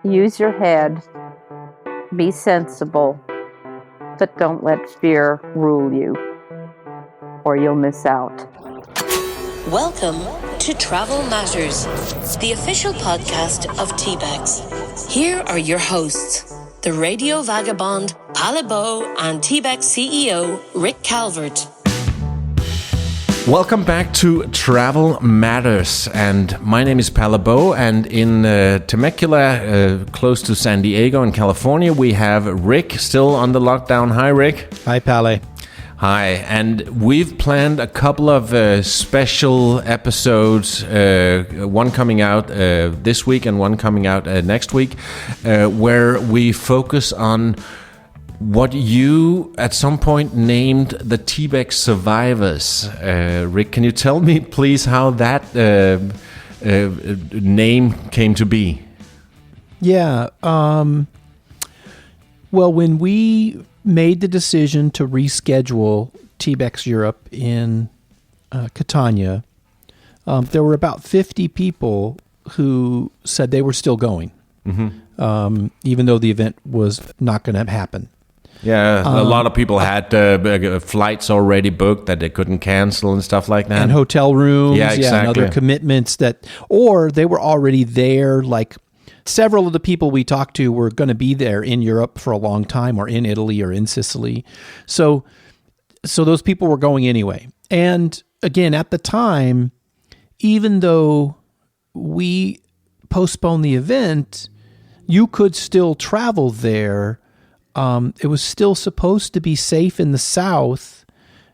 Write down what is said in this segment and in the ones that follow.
Use your head. Be sensible. But don't let fear rule you, or you'll miss out. Welcome to Travel Matters, the official podcast of TBEX. Here are your hosts, the radio vagabond Palabo and TBEX CEO Rick Calvert. Welcome back to Travel Matters, and my name is Palabo, and in Temecula, close to San Diego in California, we have Rick still on the lockdown. Hi, Rick. Hi, Pale. Hi, and we've planned a couple of special episodes, one coming out this week and one coming out next week, where we focus on what you at some point named the TBEX survivors. Rick, can you tell me please how that name came to be? Yeah. Well, when we made the decision to reschedule TBEX Europe in Catania, there were about 50 people who said they were still going, even though the event was not going to happen. Yeah, a lot of people had flights already booked that they couldn't cancel and stuff like that. And hotel rooms, yeah, exactly. And other commitments or they were already there. Like several of the people we talked to were going to be there in Europe for a long time, or in Italy or in Sicily. So those people were going anyway. And again, at the time, even though we postponed the event, you could still travel there. It was still supposed to be safe in the South,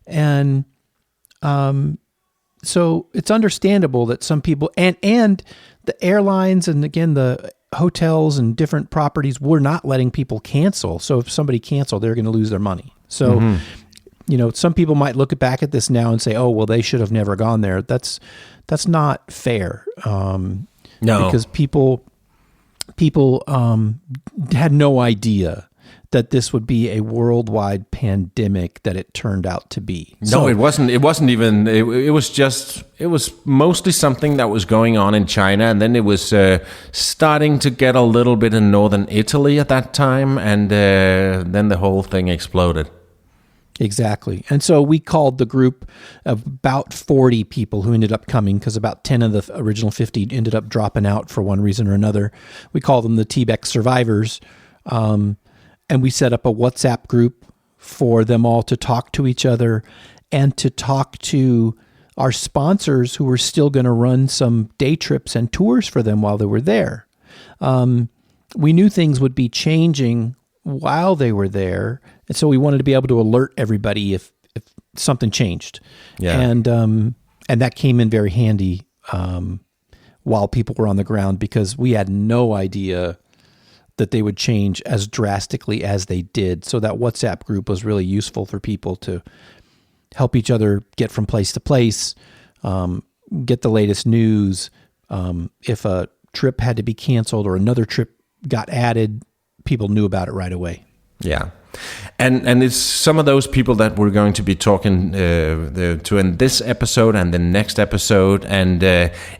and so it's understandable that some people and the airlines and again the hotels and different properties were not letting people cancel. So if somebody canceled, they're going to lose their money. So some people might look back at this now and say, "Oh, well, they should have never gone there." That's not fair. No, because people had no idea that this would be a worldwide pandemic that it turned out to be. No, it wasn't. It wasn't even. It was mostly something that was going on in China, and then it was starting to get a little bit in northern Italy at that time, and then the whole thing exploded. Exactly. And so we called the group of about 40 people who ended up coming, because about 10 of the original 50 ended up dropping out for one reason or another. We call them the TBEX survivors. And we set up a WhatsApp group for them all to talk to each other and to talk to our sponsors who were still going to run some day trips and tours for them while they were there. We knew things would be changing while they were there, and so we wanted to be able to alert everybody if something changed. Yeah. And that came in very handy while people were on the ground, because we had no idea that they would change as drastically as they did. So that WhatsApp group was really useful for people to help each other get from place to place, get the latest news. If a trip had to be canceled or another trip got added, people knew about it right away. Yeah. And it's some of those people that we're going to be talking to in this episode and the next episode. And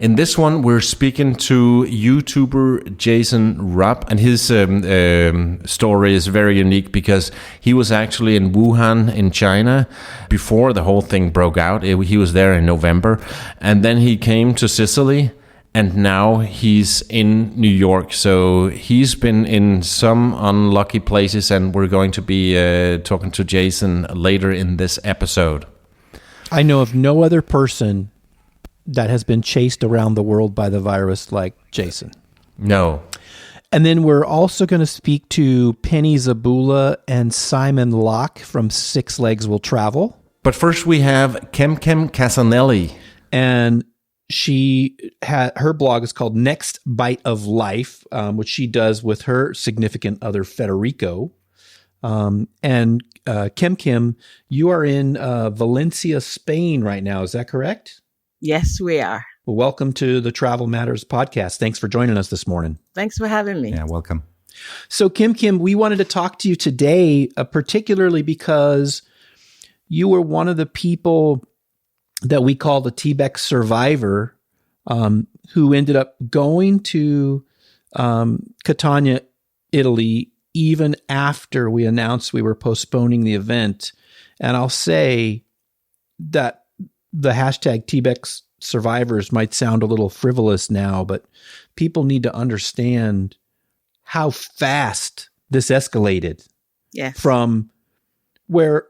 in this one, we're speaking to YouTuber Jason Rupp. And his story is very unique because he was actually in Wuhan in China before the whole thing broke out. He was there in November. And then he came to Sicily. And now he's in New York. So he's been in some unlucky places, and we're going to be talking to Jason later in this episode. I know of no other person that has been chased around the world by the virus like Jason. No. And then we're also going to speak to Penny Zebula and Simon Locke from Six Legs Will Travel. But first we have Kemkem Casanelli. And her blog is called Next Bite of Life, which she does with her significant other Federico. And Kemkem, you are in Valencia, Spain right now. Is that correct? Yes, we are. Well, welcome to the Travel Matters podcast. Thanks for joining us this morning. Thanks for having me. Yeah, welcome. So Kemkem, we wanted to talk to you today, particularly because you were one of the people that we call the TBEX survivor, who ended up going to Catania, Italy, even after we announced we were postponing the event. And I'll say that the hashtag TBEX survivors might sound a little frivolous now, but people need to understand how fast this escalated. Yes. From where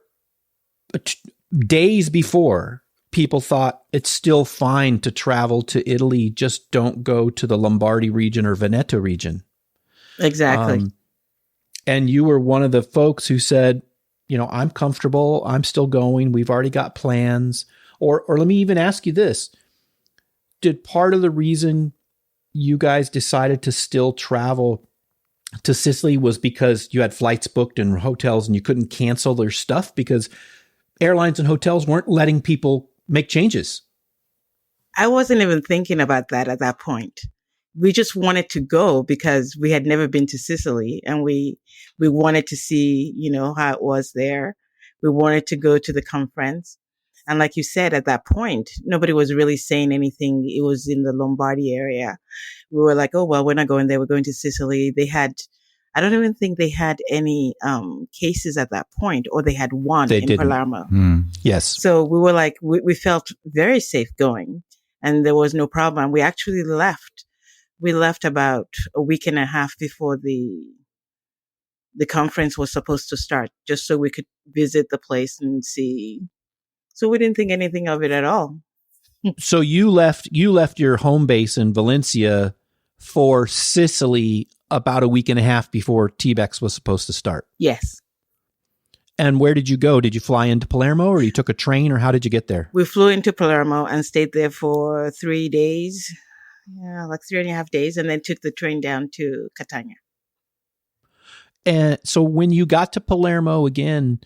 days before, people thought it's still fine to travel to Italy, just don't go to the Lombardy region or Veneto region. Exactly. And you were one of the folks who said, I'm comfortable. I'm still going. We've already got plans. Or let me even ask you this. Did part of the reason you guys decided to still travel to Sicily was because you had flights booked and hotels and you couldn't cancel their stuff because airlines and hotels weren't letting people make changes? I wasn't even thinking about that at that point. We just wanted to go because we had never been to Sicily and we wanted to see, how it was there. We wanted to go to the conference. And like you said, at that point, nobody was really saying anything. It was in the Lombardy area. We were like, oh, well, we're not going there. We're going to Sicily. I don't even think they had any cases at that point, or they had one in Palermo. Yes. So we were like, we felt very safe going and there was no problem. We actually left. We left about a week and a half before the conference was supposed to start, just so we could visit the place and see. So we didn't think anything of it at all. So you left your home base in Valencia for Sicily about a week and a half before TBEX was supposed to start. Yes. And where did you go? Did you fly into Palermo or you took a train or how did you get there? We flew into Palermo and stayed there for 3 days. Yeah, like 3.5 days, and then took the train down to Catania. And so when you got to Palermo again,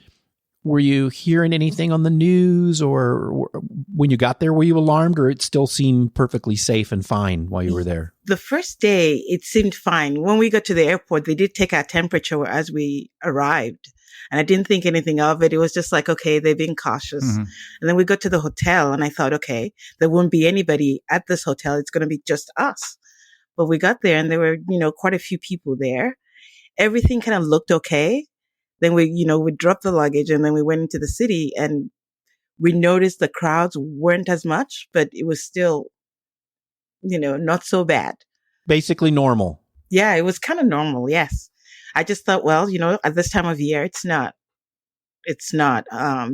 were you hearing anything on the news, or when you got there, were you alarmed, or it still seemed perfectly safe and fine while you were there? The first day, it seemed fine. When we got to the airport, they did take our temperature as we arrived. And I didn't think anything of it. It was just like, okay, they're being cautious. Mm-hmm. And then we got to the hotel and I thought, okay, there won't be anybody at this hotel. It's going to be just us. But we got there and there were, quite a few people there. Everything kind of looked okay. Then we dropped the luggage and then we went into the city and we noticed the crowds weren't as much, but it was still, not so bad. Basically normal. Yeah, it was kind of normal. Yes. I just thought, well, at this time of year, it's not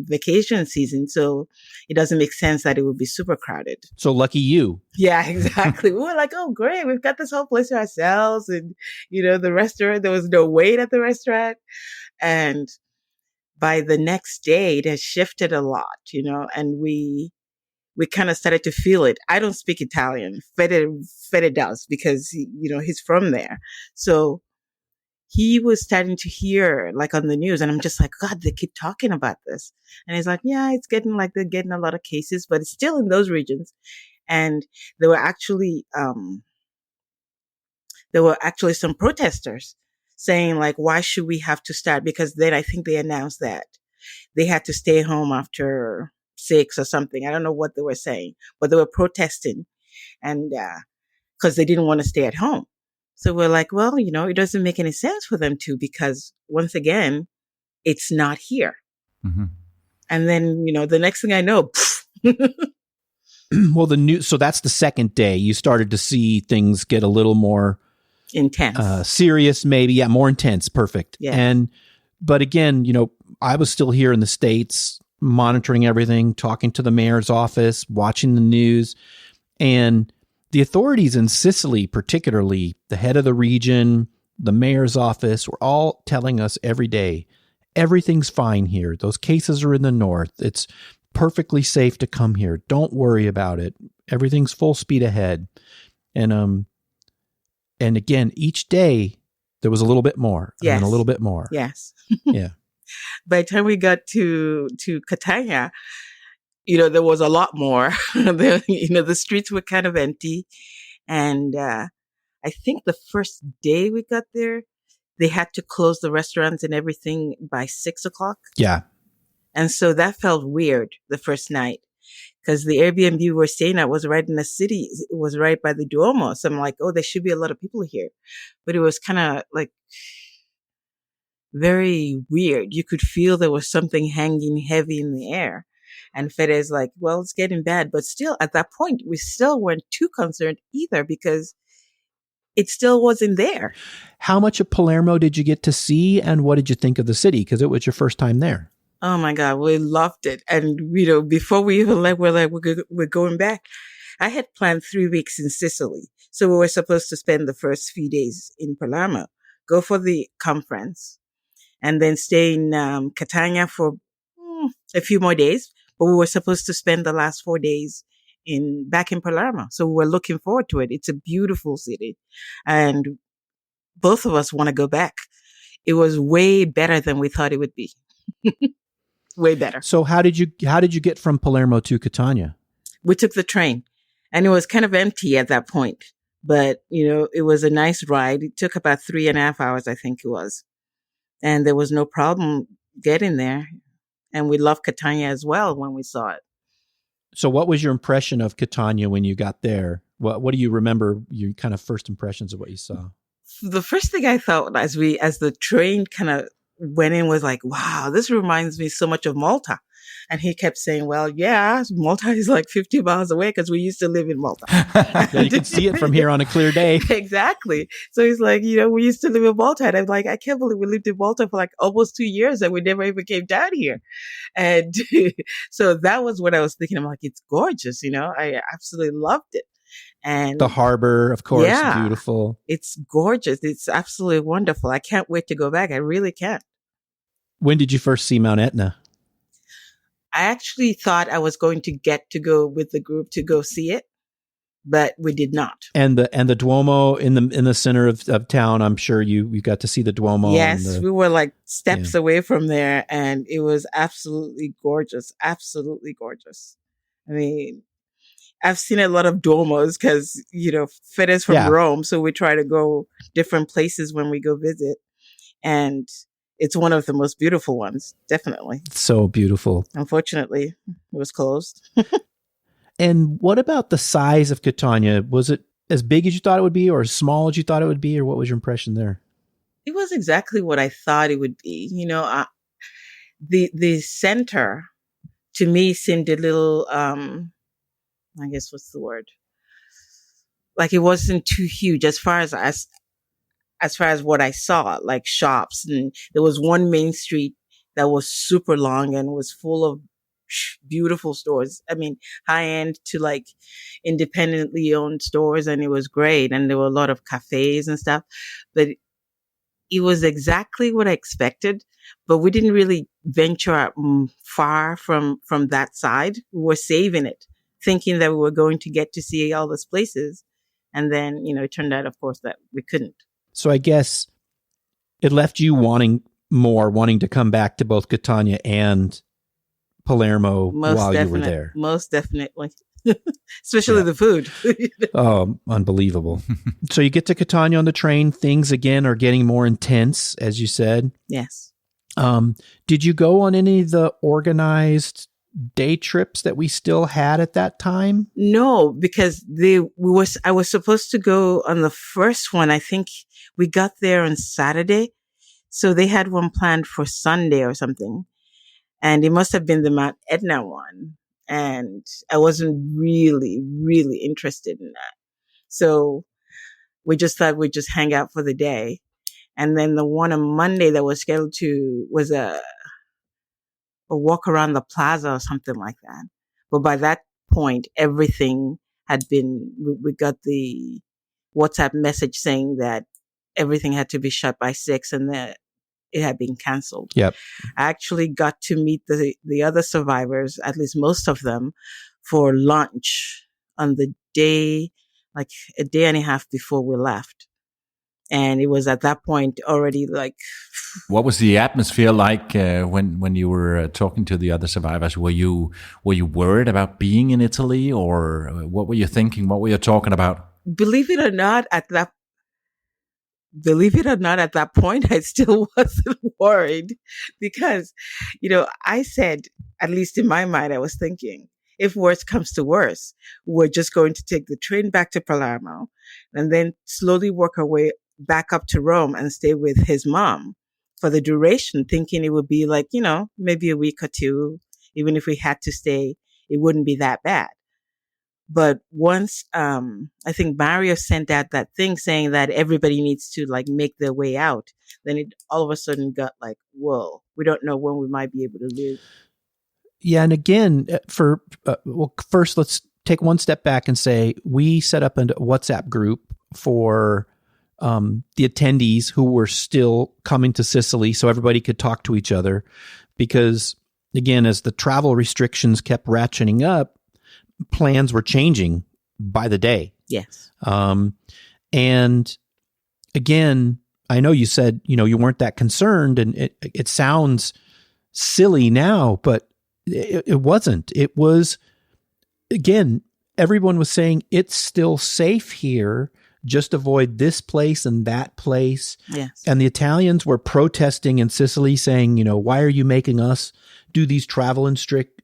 vacation season. So it doesn't make sense that it would be super crowded. So lucky you. Yeah, exactly. We were like, oh, great. We've got this whole place to ourselves. And, the restaurant, there was no wait at the restaurant. And by the next day, it has shifted a lot, and we kind of started to feel it. I don't speak Italian. Fede does because, he's from there. So he was starting to hear like on the news and I'm just like, God, they keep talking about this. And he's like, yeah, it's getting like they're getting a lot of cases, but it's still in those regions. And there were actually some protesters saying like, why should we have to start? Because then I think they announced that they had to stay home after 6 or something. I don't know what they were saying, but they were protesting and because they didn't want to stay at home. So we're like, well, it doesn't make any sense for them to, because once again, it's not here. Mm-hmm. And then, the next thing I know, well, so that's the second day you started to see things get a little more intense, serious, maybe. Yeah. More intense. Perfect. Yeah. But again, I was still here in the States monitoring everything, talking to the mayor's office, watching the news, and the authorities in Sicily, particularly the head of the region, the mayor's office, were all telling us every day, everything's fine here. Those cases are in the north. It's perfectly safe to come here. Don't worry about it. Everything's full speed ahead. And again, each day there was a little bit more, yes, and a little bit more. Yes. Yeah. By the time we got to Catania, there was a lot more. The streets were kind of empty. And I think the first day we got there, they had to close the restaurants and everything by 6 o'clock. Yeah. And so that felt weird the first night because the Airbnb we were staying at was right in the city. It was right by the Duomo. So I'm like, oh, there should be a lot of people here. But it was kind of like very weird. You could feel there was something hanging heavy in the air. And Fede's like, well, it's getting bad. But still, at that point, we still weren't too concerned either because it still wasn't there. How much of Palermo did you get to see, and what did you think of the city? Because it was your first time there. Oh my God, we loved it. And, before we even left, we're going back. I had planned 3 weeks in Sicily. So we were supposed to spend the first few days in Palermo, go for the conference, and then stay in Catania for a few more days. But we were supposed to spend the last 4 days back in Palermo. So we were looking forward to it. It's a beautiful city. And both of us want to go back. It was way better than we thought it would be. Way better. So how did you get from Palermo to Catania? We took the train, and it was kind of empty at that point, but it was a nice ride. It took about 3.5 hours, I think it was. And there was no problem getting there. And we loved Catania as well when we saw it. So what was your impression of Catania when you got there? What do you remember your kind of first impressions of what you saw? The first thing I thought as the train kind of went in was like, wow, this reminds me so much of Malta. And he kept saying, well, yeah, Malta is like 50 miles away because we used to live in Malta. Yeah, you can see it from here on a clear day. Exactly. So he's like, we used to live in Malta. And I'm like, I can't believe we lived in Malta for like almost 2 years and we never even came down here. And so that was what I was thinking. I'm like, it's gorgeous. I absolutely loved it. And the harbor, of course, beautiful. It's gorgeous. It's absolutely wonderful. I can't wait to go back. I really can't. When did you first see Mount Etna? I actually thought I was going to get to go with the group to go see it, but we did not. And the Duomo in the center of town. I'm sure you got to see the Duomo. Yes, we were like steps away from there, and it was absolutely gorgeous. Absolutely gorgeous. I mean, I've seen a lot of Duomos because Fede's from Rome, so we try to go different places when we go visit, and it's one of the most beautiful ones, definitely. It's so beautiful. Unfortunately, it was closed. And what about the size of Catania? Was it as big as you thought it would be, or as small as you thought it would be, or what was your impression there? It was exactly what I thought it would be. The center to me seemed a little, I guess what's the word? Like it wasn't too huge as far as what I saw, like shops. And there was one main street that was super long and was full of beautiful stores. I mean, high end to like independently owned stores. And it was great. And there were a lot of cafes and stuff, but it was exactly what I expected, but we didn't really venture out far from that side. We were saving it, thinking that we were going to get to see all those places. And then, it turned out, of course, that we couldn't. So I guess it left you wanting to come back to both Catania and Palermo you were there. Most definitely. Especially the food. Oh, unbelievable. So you get to Catania on the train. Things, again, are getting more intense, as you said. Yes. Did you go on any of the organized day trips that we still had at that time? No, because I was supposed to go on the first one. I think we got there on Saturday. So they had one planned for Sunday or something. And it must have been the Mount Etna one. And I wasn't really, really interested in that. So we just thought we'd just hang out for the day. And then the one on Monday that was scheduled was a walk around the plaza or something like that. But by that point, everything had been, we got the WhatsApp message saying that everything had to be shut by 6 and that it had been canceled. Yep. I actually got to meet the other survivors, at least most of them, for lunch on the day, like a day and a half before we left. And it was at that point already like... What was the atmosphere like when you were talking to the other survivors? Were you worried about being in Italy, or what were you thinking? What were you talking about? Believe it or not, at that point, I still wasn't worried because, I said, at least in my mind, I was thinking, if worse comes to worse, we're just going to take the train back to Palermo and then slowly work our way back up to Rome and stay with his mom for the duration, thinking it would be like, maybe a week or two. Even if we had to stay, it wouldn't be that bad. But once, I think Mario sent out that thing saying that everybody needs to like make their way out, then it all of a sudden got like, whoa, we don't know when we might be able to leave. Yeah. And again, first let's take one step back and say we set up a WhatsApp group for the attendees who were still coming to Sicily so everybody could talk to each other. Because again, as the travel restrictions kept ratcheting up, plans were changing by the day. Yes. And again, I know you said, you weren't that concerned, and it sounds silly now, but it wasn't. It was, again, everyone was saying it's still safe here. Just avoid this place and that place. Yes. And the Italians were protesting in Sicily saying, why are you making us do these travel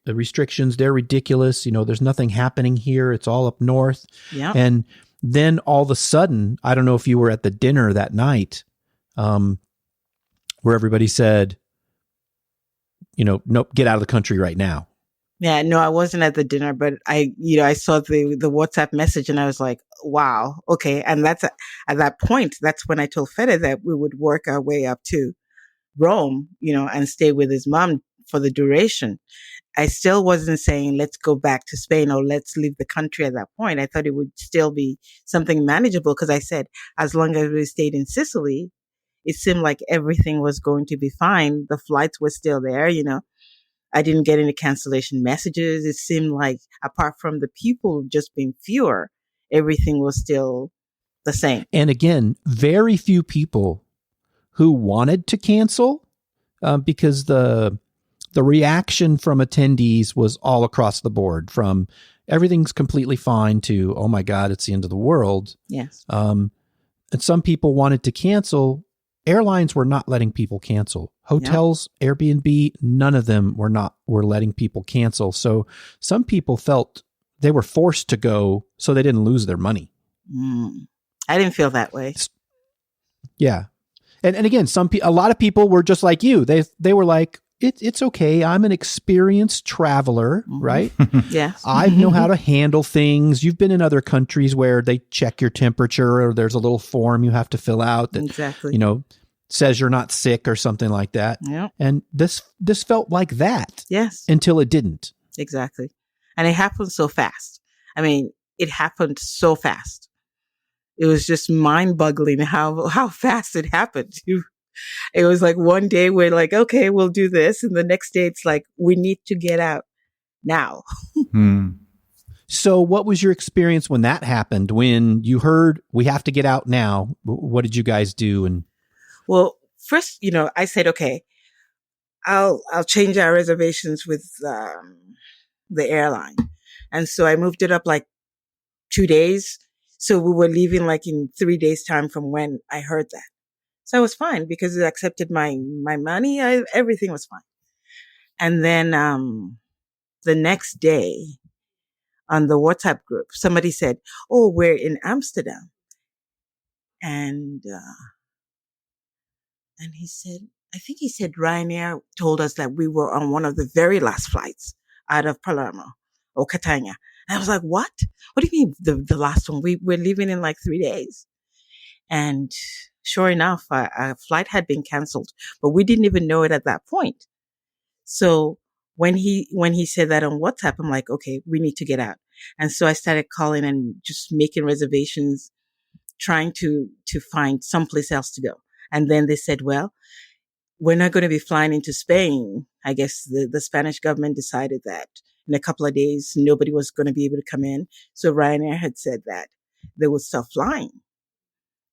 restrictions? They're ridiculous. There's nothing happening here. It's all up north. Yeah. And then all of a sudden, I don't know if you were at the dinner that night, where everybody said, nope, get out of the country right now. Yeah, no, I wasn't at the dinner, but I saw the WhatsApp message and I was like, wow, okay. And that's at that point, that's when I told Fede that we would work our way up to Rome, and stay with his mom for the duration. I still wasn't saying, let's go back to Spain or let's leave the country at that point. I thought it would still be something manageable because I said, as long as we stayed in Sicily, it seemed like everything was going to be fine. The flights were still there, I didn't get any cancellation messages. It seemed like apart from the people just being fewer, everything was still the same. And again, very few people who wanted to cancel because the reaction from attendees was all across the board, from everything's completely fine to, oh my God, it's the end of the world. Yes. And some people wanted to cancel. Airlines were not letting people cancel. Hotels, Airbnb, none of them were letting people cancel. So some people felt they were forced to go so they didn't lose their money. I didn't feel that way. Yeah. And again, a lot of people were just like you. They were like, it's okay. I'm an experienced traveler, right? Yes. I know how to handle things. You've been in other countries where they check your temperature or there's a little form you have to fill out that, exactly. Says you're not sick or something like that. Yeah. And this felt like that. Yes. Until it didn't. Exactly. And it happened so fast. I mean, it happened so fast. It was just mind-boggling how fast it happened. It was like one day we're like, okay, we'll do this. And the next day it's like, we need to get out now. So what was your experience when that happened? When you heard we have to get out now, what did you guys do? Well, first, I said, okay, I'll change our reservations with the airline. And so I moved it up like 2 days. So we were leaving like in 3 days time from when I heard that. So I was fine because it accepted my money. Everything was fine. And then the next day on the WhatsApp group, somebody said, oh, we're in Amsterdam. And he said, I think he said Ryanair told us that we were on one of the very last flights out of Palermo or Catania. And I was like, what? What do you mean the last one? We're leaving in like 3 days. And sure enough, our flight had been canceled, but we didn't even know it at that point. So when he said that on WhatsApp, I'm like, okay, we need to get out. And so I started calling and just making reservations, trying to find someplace else to go. And then they said, well, we're not going to be flying into Spain. I guess the Spanish government decided that in a couple of days, nobody was going to be able to come in. So Ryanair had said that they would stop flying.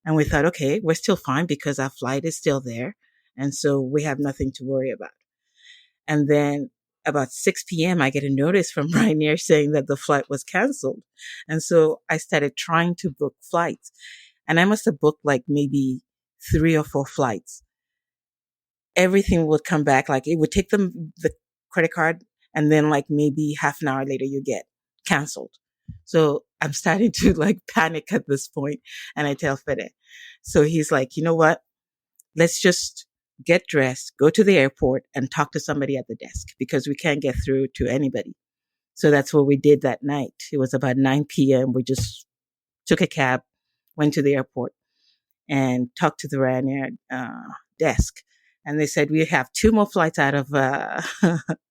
And we thought, okay, we're still fine because our flight is still there. And so we have nothing to worry about. And then about 6 p.m., I get a notice from Ryanair saying that the flight was canceled. And so I started trying to book flights. And I must have booked like maybe 3 or 4 flights. Everything would come back. Like it would take them the credit card And then like maybe half an hour later, you get canceled. So I'm starting to like panic at this point, and I tell Fede. So he's like, you know what? Let's just get dressed, go to the airport, and talk to somebody at the desk because we can't get through to anybody. So that's what we did that night. It was about 9 p.m. We just took a cab, went to the airport, and talked to the Ryanair desk. And they said, we have 2 more flights out of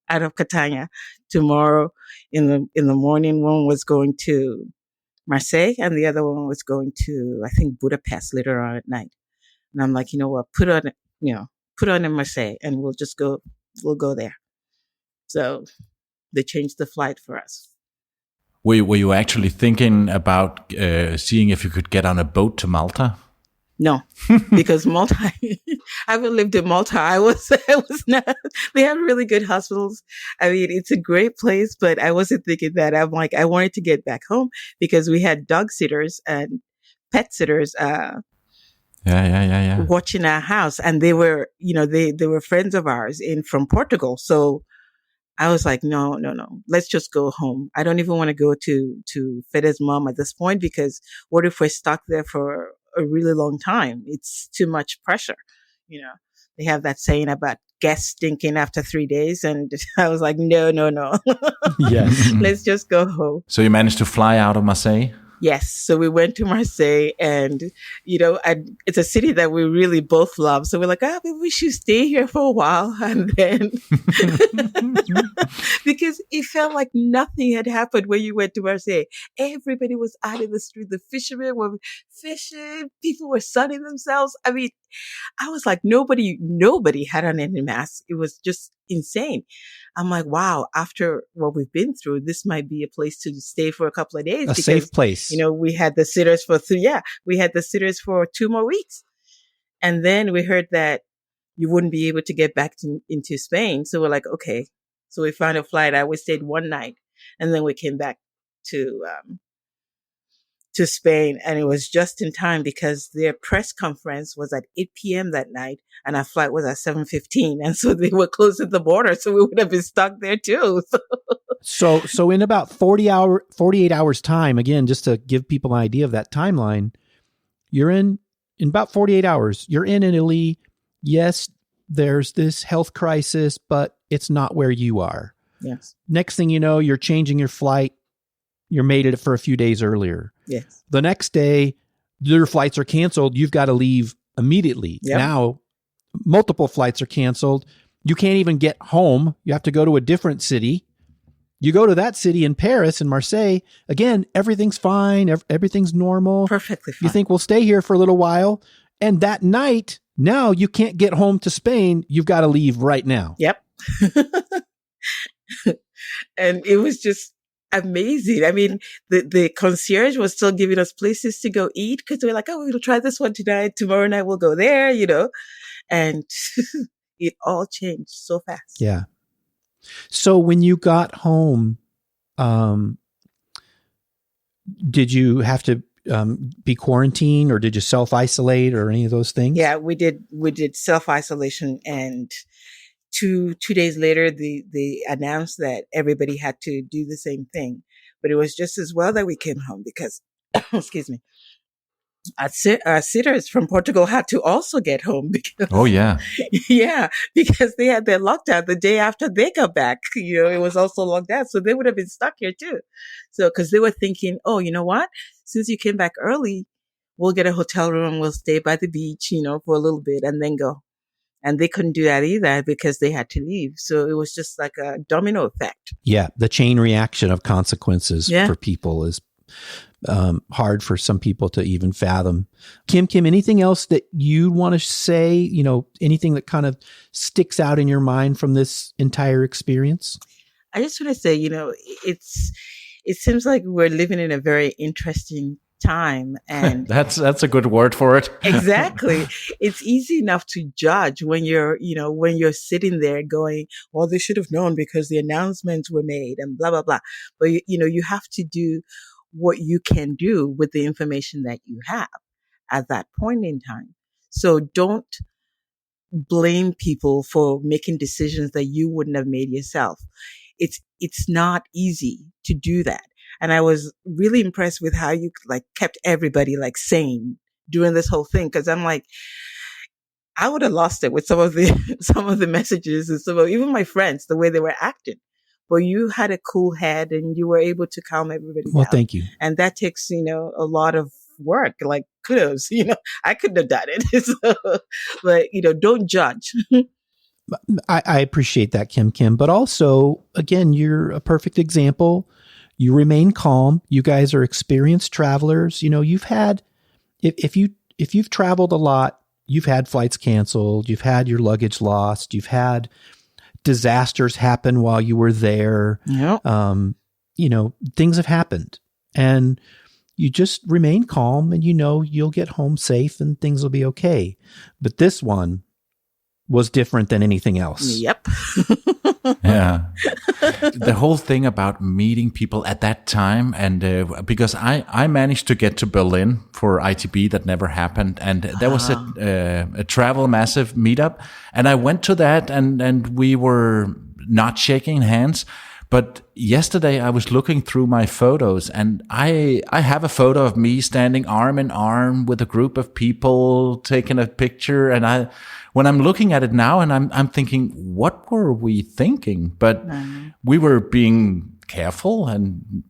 out of Catania tomorrow in the morning. One was going to Marseille, and the other one was going to, I think, Budapest later on at night. And I'm like, you know what, put on in Marseille, and we'll go there. So they changed the flight for us. Were you actually thinking about seeing if you could get on a boat to Malta? No, because Malta, I haven't lived in Malta. I was not, they have really good hospitals. I mean, it's a great place, but I wasn't thinking that. I'm like, I wanted to get back home because we had dog sitters and pet sitters, watching our house, and they were, they were friends of ours from Portugal. So I was like, no, let's just go home. I don't even want to go to Fede's mom at this point, because what if we're stuck there for a really long time? It's too much pressure. They have that saying about guests stinking after 3 days. And I was like, no. Yes. Let's just go home. So you managed to fly out of Marseille? Yes. So we went to Marseille, and, it's a city that we really both love. So we're like, maybe we should stay here for a while. And then, because it felt like nothing had happened when you went to Marseille. Everybody was out in the street. The fishermen were fishing. People were sunning themselves. I mean, I was like, nobody had on any masks. It was just insane. I'm like, wow, after what we've been through, this might be a place to stay for a couple of days. A safe place. We had the sitters we had the sitters for 2 more weeks. And then we heard that you wouldn't be able to get back into Spain. So we're like, okay. So we found a flight. We stayed one night, and then we came back to Spain, and it was just in time because their press conference was at 8 p.m. that night, and our flight was at 7:15, and so they were closing the border, so we would have been stuck there too. So in about 48 hours time, again, just to give people an idea of that timeline, you're in about 48 hours, you're in Italy. Yes, there's this health crisis, but it's not where you are. Yes. Next thing you know, you're changing your flight. You're made it for a few days earlier. Yes. The next day, your flights are canceled. You've got to leave immediately. Yep. Now, multiple flights are canceled. You can't even get home. You have to go to a different city. You go to that city in Paris and Marseille. Again, everything's fine. Everything's normal. Perfectly fine. You think we'll stay here for a little while. And that night, now you can't get home to Spain. You've got to leave right now. Yep. And it was just amazing. I mean, the concierge was still giving us places to go eat, because we were like, we'll try this one tonight. Tomorrow night we'll go there, and it all changed so fast. Yeah. So when you got home, did you have to be quarantined, or did you self-isolate, or any of those things? Yeah, we did self-isolation, and two days later, they announced that everybody had to do the same thing. But it was just as well that we came home, because, excuse me, our sitters from Portugal had to also get home because, Oh, yeah. yeah, because they had their lockdown the day after they got back. It was also locked down, so they would have been stuck here too. So, because they were thinking, oh, you know what? Since you came back early, we'll get a hotel room, we'll stay by the beach, for a little bit, and then go. And they couldn't do that either because they had to leave. So it was just like a domino effect. Yeah. The chain reaction of consequences Yeah. for people is hard for some people to even fathom. Kim, anything else that you want to say, anything that kind of sticks out in your mind from this entire experience? I just want to say, it seems like we're living in a very interesting time, and That's a good word for it. exactly. It's easy enough to judge when you're sitting there going, well, they should have known because the announcements were made and blah, blah, blah. But, you have to do what you can do with the information that you have at that point in time. So don't blame people for making decisions that you wouldn't have made yourself. it's not easy to do that. And I was really impressed with how you like kept everybody like sane during this whole thing. Cause I'm like, I would have lost it with some of the messages and even my friends, the way they were acting. But you had a cool head and you were able to calm everybody down. Well, thank you. And that takes, a lot of work, like kudos, I couldn't have done it. So, but, don't judge. I appreciate that, Kim. But also, again, you're a perfect example. You remain calm. You guys are experienced travelers. You've had, if you've traveled a lot, you've had flights canceled. You've had your luggage lost. You've had disasters happen while you were there. Yep. Things have happened, and you just remain calm, and you'll get home safe and things will be okay. But this one was different than anything else. Yep. Yeah. The whole thing about meeting people at that time, and because I managed to get to Berlin for ITB, that never happened, and there was a travel massive meetup, and I went to that, and we were not shaking hands. But yesterday I was looking through my photos, and I have a photo of me standing arm in arm with a group of people taking a picture, and when I'm looking at it now, and I'm thinking, what were we thinking? But we were being careful,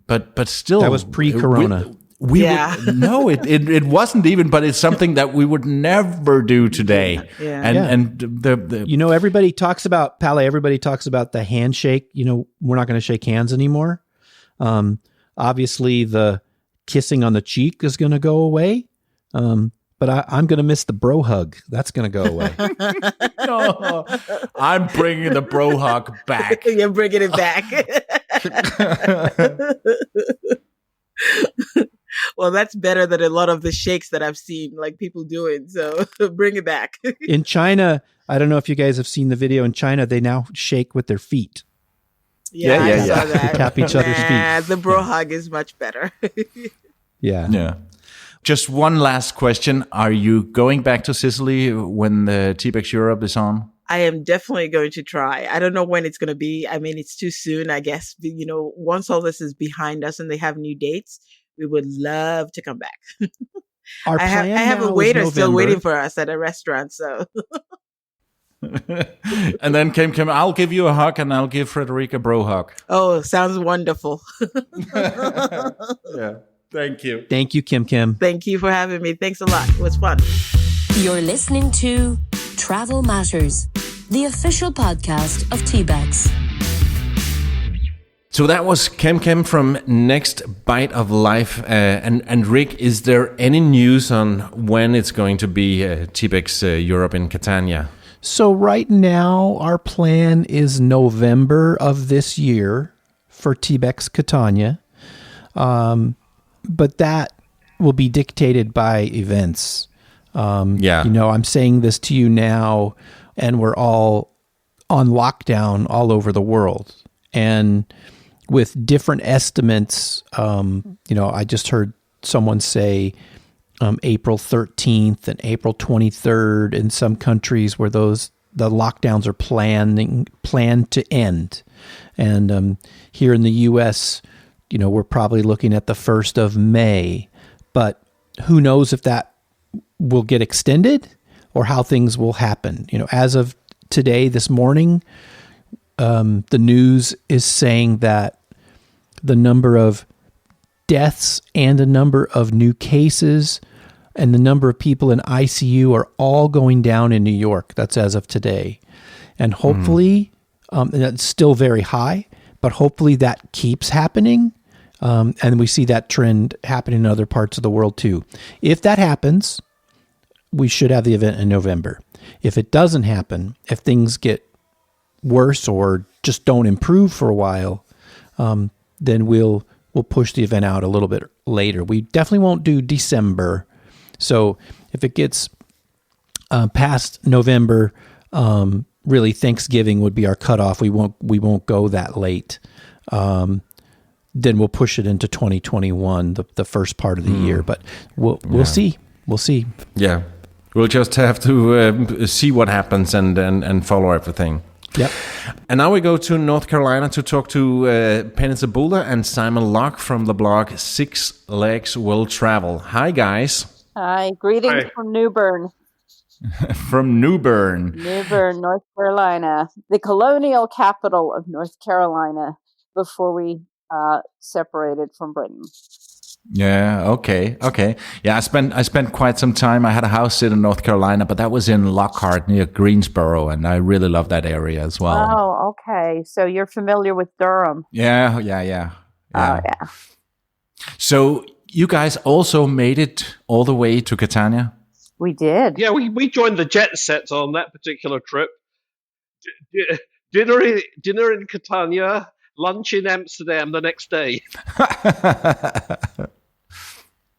but still, that was pre-corona. No, it wasn't even, but it's something that we would never do today. Yeah. And the everybody talks about the handshake. We're not going to shake hands anymore. Obviously the kissing on the cheek is going to go away. But I'm going to miss the bro hug. That's going to go away. No, I'm bringing the bro hug back. You're bringing it back. Well, that's better than a lot of the shakes that I've seen, like people doing. So bring it back. In China, I don't know if you guys have seen the video. In China, they now shake with their feet. Yeah. I saw that. They tap each other's feet. The bro hug is much better. Yeah. Just one last question. Are you going back to Sicily when the TBEX Europe is on? I am definitely going to try. I don't know when it's going to be. I mean, it's too soon, I guess. Once all this is behind us and they have new dates, we would love to come back. I have a waiter still waiting for us at a restaurant. So, and then Kemkem, I'll give you a hug and I'll give Frederico a bro hug. Oh, sounds wonderful. Yeah. Thank you. Thank you, Kemkem. Thank you for having me. Thanks a lot. It was fun. You're listening to Travel Matters, the official podcast of TBEX. So that was Kemkem from Next Bite of Life. And Rick, is there any news on when it's going to be TBEX Europe in Catania? So right now, our plan is November of this year for TBEX Catania. But that will be dictated by events. I'm saying this to you now, and we're all on lockdown all over the world. And with different estimates, I just heard someone say April 13th and April 23rd in some countries where the lockdowns are planned to end. And here in the U.S., we're probably looking at the 1st of May, but who knows if that will get extended or how things will happen. As of today, this morning, the news is saying that the number of deaths and the number of new cases and the number of people in ICU are all going down in New York. That's as of today. And hopefully, and it's still very high, but hopefully that keeps happening. And we see that trend happening in other parts of the world too. If that happens, we should have the event in November. If it doesn't happen, if things get worse or just don't improve for a while, then we'll push the event out a little bit later. We definitely won't do December. So if it gets past November, really Thanksgiving would be our cutoff. We won't go that late. Then we'll push it into 2021, the first part of the year. But we'll see. We'll see. Yeah, we'll just have to see what happens and follow everything. Yep. And now we go to North Carolina to talk to Penny Zebula and Simon Locke from the blog Six Legs Will Travel. Hi, guys. Hi, greetings Hi. from New Bern. From New Bern. New Bern, North Carolina, the colonial capital of North Carolina before we separated from Britain. Yeah. Okay. Yeah. I spent quite some time. I had a house in North Carolina, but that was in Lockhart near Greensboro, and I really love that area as well. Oh, okay. So you're familiar with Durham. Yeah. Oh, yeah. So you guys also made it all the way to Catania? We did. Yeah, we joined the jet set on that particular trip. Dinner in Catania, lunch in Amsterdam the next day.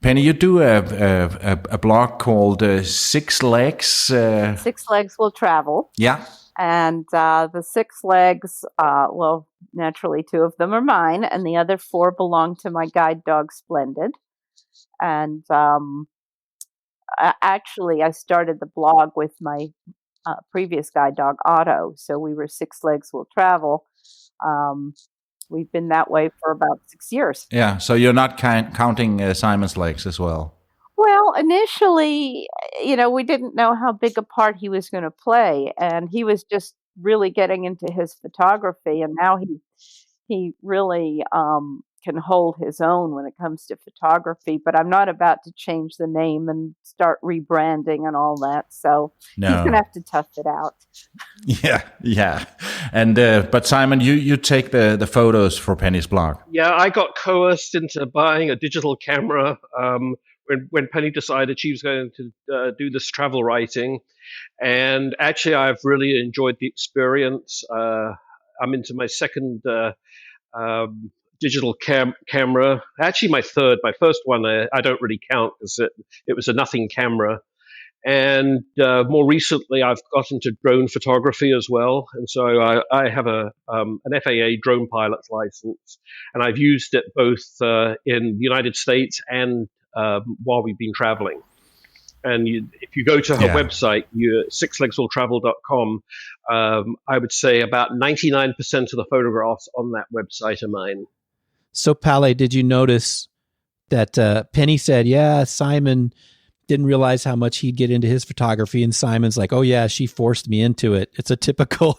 Penny, you do a blog called Six Legs. Six Legs Will Travel. Yeah. And the six legs, well, naturally, two of them are mine, and the other four belong to my guide dog, Splendid. And actually, I started the blog with my previous guide dog, Otto. So we were Six Legs Will Travel. We've been that way for about 6 years. Yeah, so you're not counting Simon's legs as well. Well, initially, we didn't know how big a part he was going to play, and he was just really getting into his photography, and now he really can hold his own when it comes to photography. But I'm not about to change the name and start rebranding and all that, so he's going to have to tough it out. Yeah. And but Simon, you take the photos for Penny's blog. Yeah, I got coerced into buying a digital camera when Penny decided she was going to do this travel writing. And actually, I've really enjoyed the experience. I'm into my second digital camera. Actually, my third. My first one I don't really count because it was a nothing camera. And more recently, I've got into drone photography as well. And so I have an FAA drone pilot's license, and I've used it both in the United States and while we've been traveling. And if you go to her website, sixlegswilltravel.com, I would say about 99% of the photographs on that website are mine. So, Pale, did you notice that Penny said, yeah, Simon didn't realize how much he'd get into his photography, and Simon's like, oh yeah, she forced me into it. It's a typical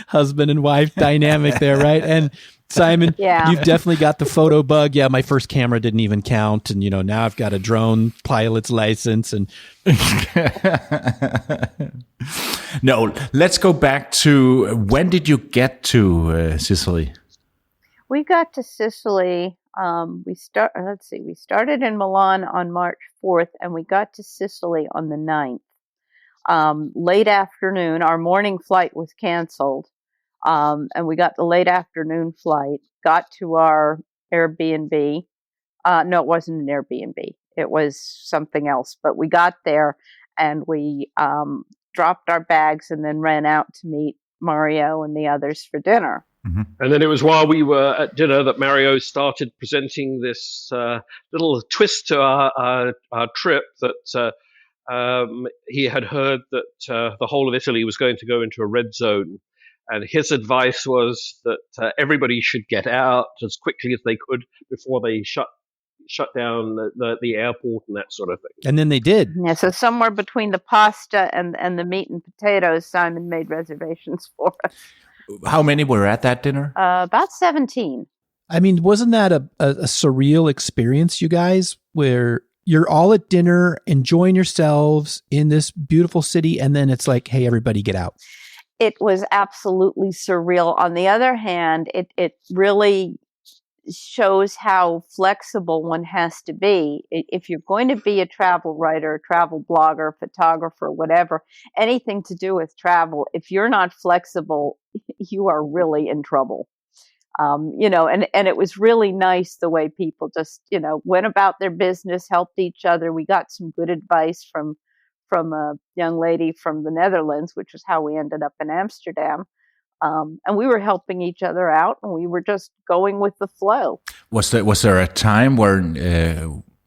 husband and wife dynamic there, right? And Simon, you've definitely got the photo bug. Yeah, my first camera didn't even count, and now I've got a drone pilot's license. And no, let's go back to when did you get to Sicily? We got to Sicily. We started in Milan on March 4th, and we got to Sicily on the 9th. Late afternoon, our morning flight was canceled, and we got the late afternoon flight, got to our Airbnb. No, it wasn't an Airbnb. It was something else, but we got there, and we dropped our bags and then ran out to meet Mario and the others for dinner. Mm-hmm. And then it was while we were at dinner that Mario started presenting this little twist to our trip that he had heard that the whole of Italy was going to go into a red zone. And his advice was that everybody should get out as quickly as they could before they shut down the airport and that sort of thing. And then they did. Yeah, so somewhere between the pasta and the meat and potatoes, Simon made reservations for us. How many were at that dinner? About 17. I mean, wasn't that a surreal experience, you guys, where you're all at dinner, enjoying yourselves in this beautiful city, and then it's like, hey, everybody get out? It was absolutely surreal. On the other hand, it really shows how flexible one has to be. If you're going to be a travel writer, travel blogger, photographer, whatever, anything to do with travel, if you're not flexible, you are really in trouble. And it was really nice the way people just, went about their business, helped each other. We got some good advice from a young lady from the Netherlands, which is how we ended up in Amsterdam. And we were helping each other out, and we were just going with the flow. Was there a time where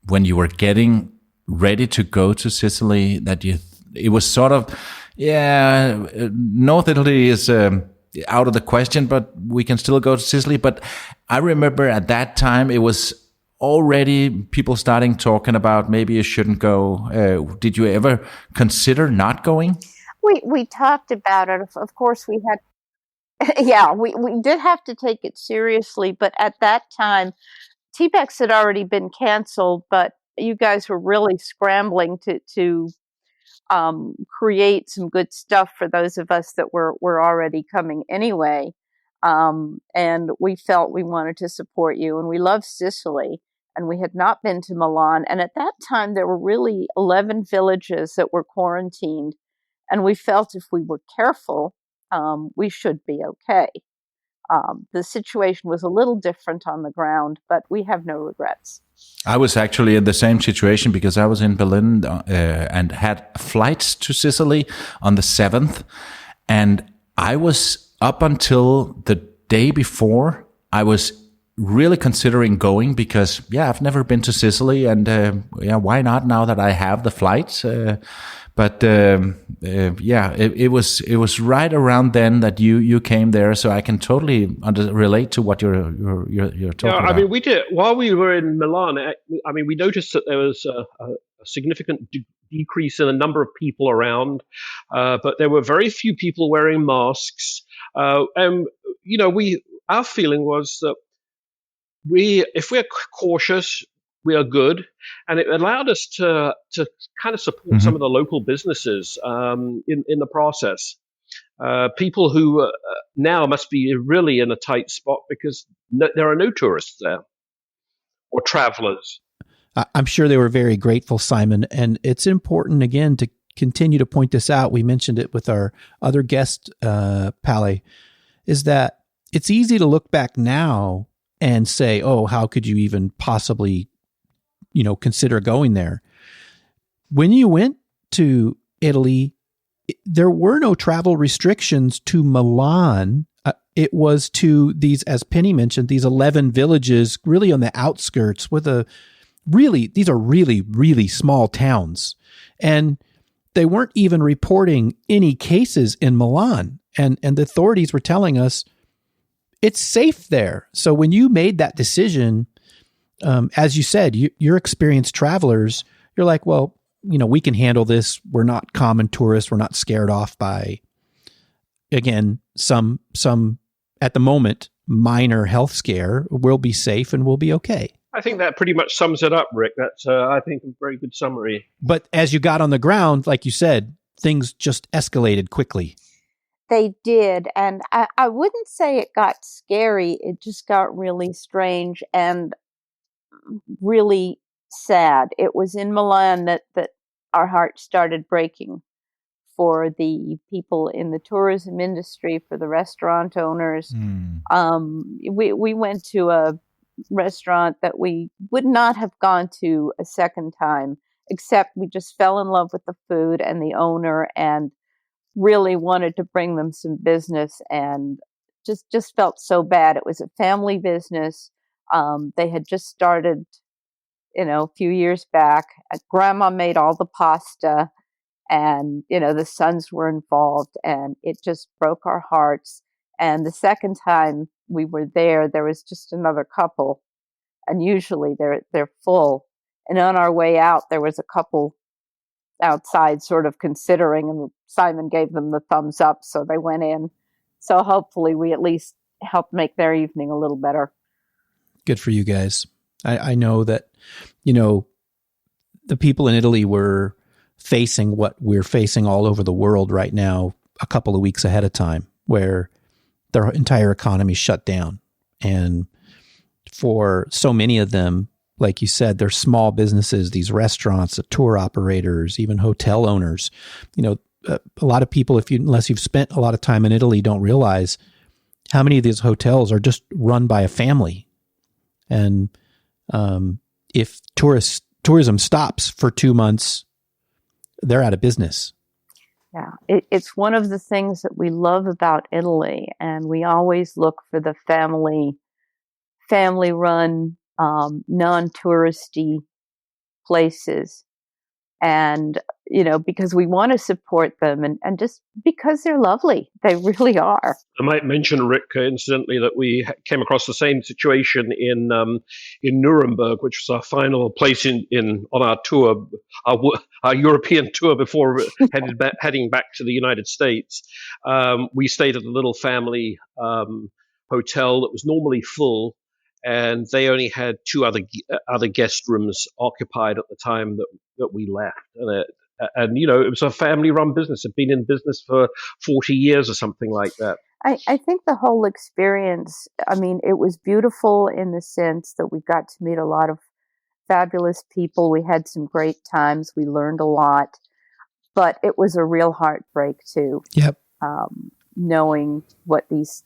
when you were getting ready to go to Sicily that it was sort of, North Italy is out of the question, but we can still go to Sicily. But I remember at that time it was already people starting talking about maybe you shouldn't go. Did you ever consider not going? We talked about it. Of course, we had. Yeah, we did have to take it seriously, but at that time, TBEX had already been canceled. But you guys were really scrambling to create some good stuff for those of us that were already coming anyway. And we felt we wanted to support you, and we love Sicily, and we had not been to Milan. And at that time, there were really 11 villages that were quarantined, and we felt if we were careful, we should be okay. The situation was a little different on the ground, but we have no regrets. I was actually in the same situation because I was in Berlin and had flights to Sicily on the 7th. And I was up until the day before, I was really considering going because, I've never been to Sicily. And why not now that I have the flights? But it was right around then that you came there, so I can totally relate to what you're talking about. I mean, we did while we were in Milan. I mean, we noticed that there was a significant decrease in the number of people around, but there were very few people wearing masks. And our feeling was that if we're cautious, we are good, and it allowed us to kind of support some of the local businesses in the process. People who now must be really in a tight spot because there are no tourists there or travelers. I'm sure they were very grateful, Simon, and it's important again to continue to point this out. We mentioned it with our other guest, Pale, is that it's easy to look back now and say, "Oh, how could you even possibly consider going there?" When you went to Italy, there were no travel restrictions to Milan. It was to these, as Penny mentioned, these 11 villages really on the outskirts these are really, really small towns. And they weren't even reporting any cases in Milan. And the authorities were telling us it's safe there. So when you made that decision, as you said, you're experienced travelers. You're like, well, we can handle this. We're not common tourists. We're not scared off by, again, some at the moment minor health scare. We'll be safe and we'll be okay. I think that pretty much sums it up, Rick. That's, I think, a very good summary. But as you got on the ground, like you said, things just escalated quickly. They did, and I wouldn't say it got scary. It just got really strange and really sad. It was in Milan that our hearts started breaking for the people in the tourism industry, for the restaurant owners. We went to a restaurant that we would not have gone to a second time, except we just fell in love with the food and the owner and really wanted to bring them some business, and just felt so bad. It was a family business. They had just started, a few years back. Grandma made all the pasta, and, the sons were involved, and it just broke our hearts. And the second time we were there was just another couple, and usually they're full. And on our way out, there was a couple outside sort of considering, and Simon gave them the thumbs up, so they went in. So hopefully we at least helped make their evening a little better. Good for you guys. I know that, the people in Italy were facing what we're facing all over the world right now a couple of weeks ahead of time, where their entire economy shut down. And for so many of them, like you said, they're small businesses, these restaurants, the tour operators, even hotel owners. A lot of people, unless you've spent a lot of time in Italy, don't realize how many of these hotels are just run by a family. And if tourism stops for 2 months, they're out of business. Yeah, it's one of the things that we love about Italy, and we always look for the family-run, non-touristy places. And because we want to support them and just because they're lovely. They really are. I might mention, Rick, incidentally, that we came across the same situation in Nuremberg, which was our final place on our tour, our European tour before heading back to the United States. We stayed at a little family hotel that was normally full, and they only had two other guest rooms occupied at the time that we left. And it was a family-run business. It had been in business for 40 years or something like that. I think the whole experience, it was beautiful in the sense that we got to meet a lot of fabulous people. We had some great times. We learned a lot. But it was a real heartbreak, too. Yep. Knowing what these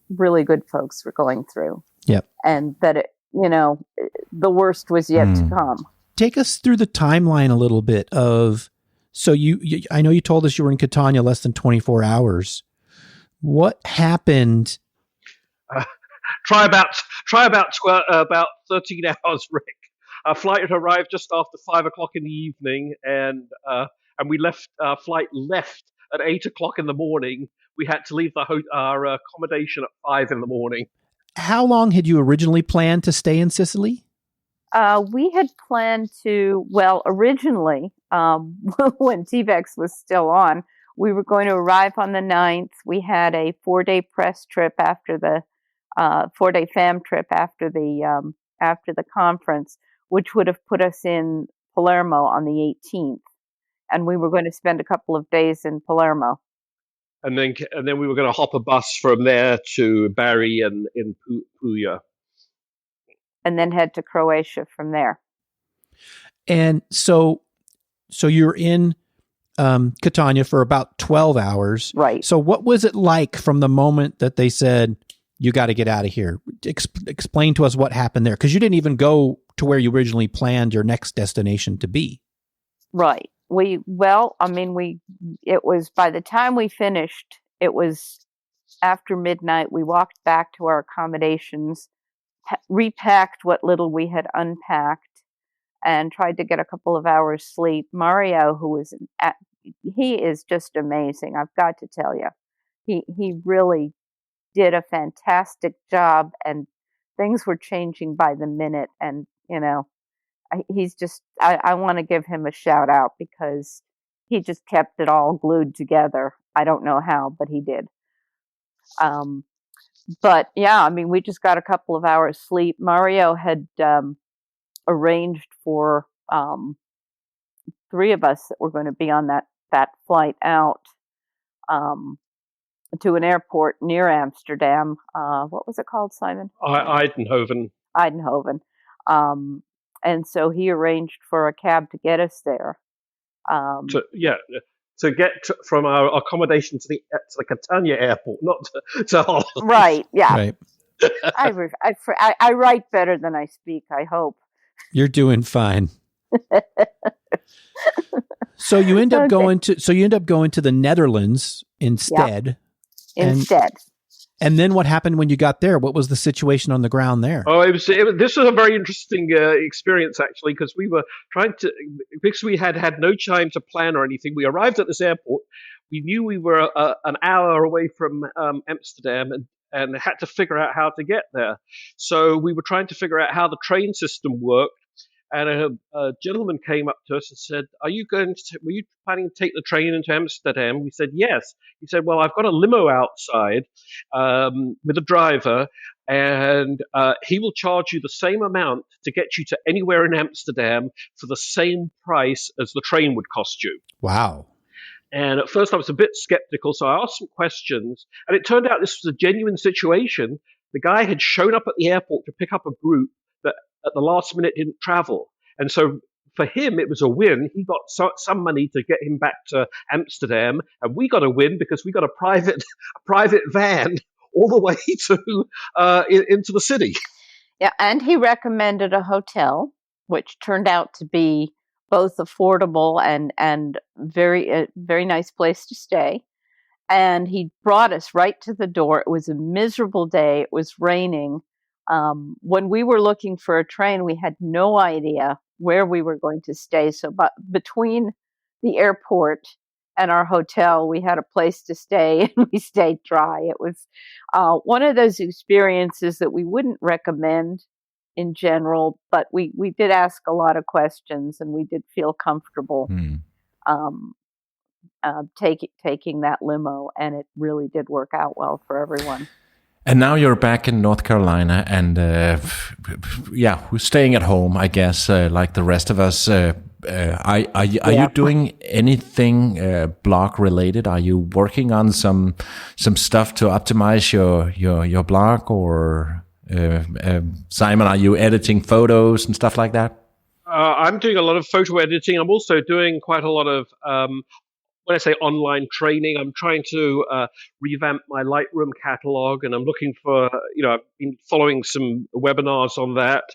really good folks were going through. Yep. And that, the worst was yet to come. Take us through the timeline a little bit of, so you I know you told us you were in Catania less than 24 hours. What happened? Try about 13 hours, Rick. Our flight had arrived just after 5 o'clock in the evening, and we left. Our flight left at 8 o'clock in the morning. We had to leave our accommodation at 5 in the morning. How long had you originally planned to stay in Sicily? We had planned to, originally, when TBEX was still on, we were going to arrive on the 9th. We had a 4-day press trip after the 4-day fam trip after the conference, which would have put us in Palermo on the 18th. And we were going to spend a couple of days in Palermo. And then we were going to hop a bus from there to Bari and in Puglia. And then head to Croatia from there. And so you're in Catania for about 12 hours. Right. So what was it like from the moment that they said, you got to get out of here? Explain to us what happened there. Because you didn't even go to where you originally planned your next destination to be. Right. It was, by the time we finished, it was after midnight. We walked back to our accommodations, repacked what little we had unpacked, and tried to get a couple of hours sleep. Mario, he is just amazing. I've got to tell you, he really did a fantastic job, and things were changing by the minute. And, he's just, I want to give him a shout out because he just kept it all glued together. I don't know how, but he did. But yeah, we just got a couple of hours sleep. Mario had arranged for 3 of us that were going to be on that flight out to an airport near Amsterdam. What was it called, Simon? Eindhoven. And so he arranged for a cab to get us there. To get from our accommodation to the Catania airport, not to Holland. Right. Yeah. Right. I write better than I speak, I hope. You're doing fine. So you end up going to the Netherlands instead. Yep. And then what happened when you got there? What was the situation on the ground there? Oh, this was a very interesting experience, actually, because we were because we had no time to plan or anything. We arrived at this airport. We knew we were an hour away from Amsterdam and had to figure out how to get there. So we were trying to figure out how the train system worked. And a gentleman came up to us and said, were you planning to take the train into Amsterdam? We said, yes. He said, well, I've got a limo outside with a driver, and he will charge you the same amount to get you to anywhere in Amsterdam for the same price as the train would cost you. Wow. And at first I was a bit skeptical, so I asked some questions. And it turned out this was a genuine situation. The guy had shown up at the airport to pick up a group that at the last minute didn't travel. And so for him, it was a win. He got some money to get him back to Amsterdam. And we got a win because we got a private van all the way into the city. Yeah, and he recommended a hotel, which turned out to be both affordable and very very nice place to stay. And he brought us right to the door. It was a miserable day. It was raining. When we were looking for a train, we had no idea where we were going to stay. So, but between the airport and our hotel. We had a place to stay, and we stayed dry. It was one of those experiences that we wouldn't recommend in general, but we did ask a lot of questions, and we did feel comfortable um, taking that limo, and it really did work out well for everyone. And now you're back in North Carolina, and we're staying at home, I guess, like the rest of us. Are you doing anything blog related? Are you working on some stuff to optimize your blog, or Simon, are you editing photos and stuff like that? I'm doing a lot of photo editing. I'm also doing quite a lot of when I say online training, I'm trying to revamp my Lightroom catalog, and I'm looking for, I've been following some webinars on that.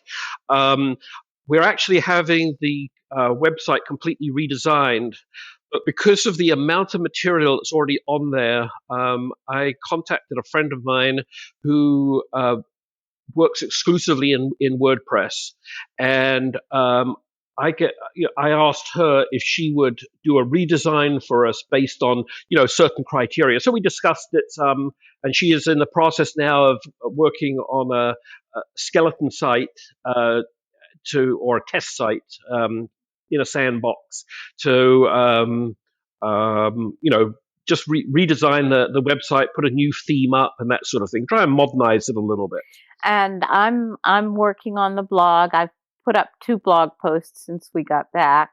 We're actually having the website completely redesigned, but because of the amount of material that's already on there, I contacted a friend of mine who works exclusively in WordPress, and I asked her if she would do a redesign for us based on, certain criteria. So we discussed it, and she is in the process now of working on a skeleton site or a test site in a sandbox to, just redesign the website, put a new theme up, and that sort of thing. Try and modernize it a little bit. And I'm working on the blog. I've put up 2 blog posts since we got back.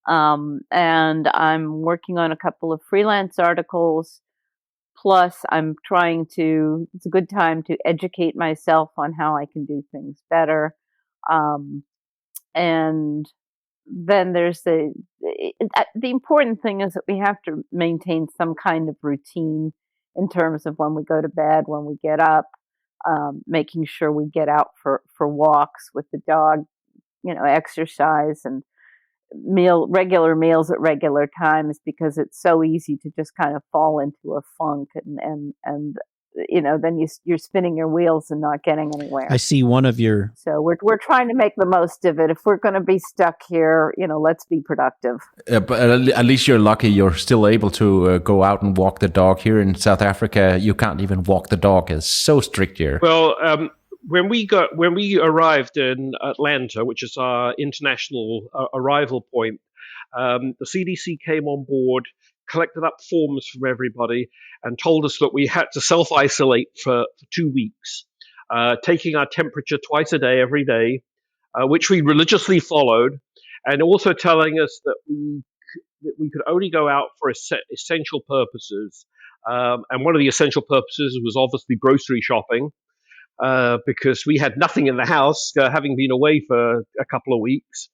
And I'm working on a couple of freelance articles. Plus, it's a good time to educate myself on how I can do things better. And then there's the important thing is that we have to maintain some kind of routine in terms of when we go to bed, when we get up, making sure we get out for walks with the dog, exercise and regular meals at regular times, because it's so easy to just kind of fall into a funk and then you're spinning your wheels and not getting anywhere. I see one of your. So we're trying to make the most of it. If we're going to be stuck here, let's be productive. But at least you're lucky. You're still able to go out and walk the dog. Here in South Africa, you can't even walk the dog. It's so strict here. Well, when we arrived in Atlanta, which is our international arrival point, the CDC came on board, collected up forms from everybody, and told us that we had to self-isolate for 2 weeks, taking our temperature twice a day, every day, which we religiously followed, and also telling us that we could only go out for essential purposes. And one of the essential purposes was obviously grocery shopping, because we had nothing in the house, having been away for a couple of weeks.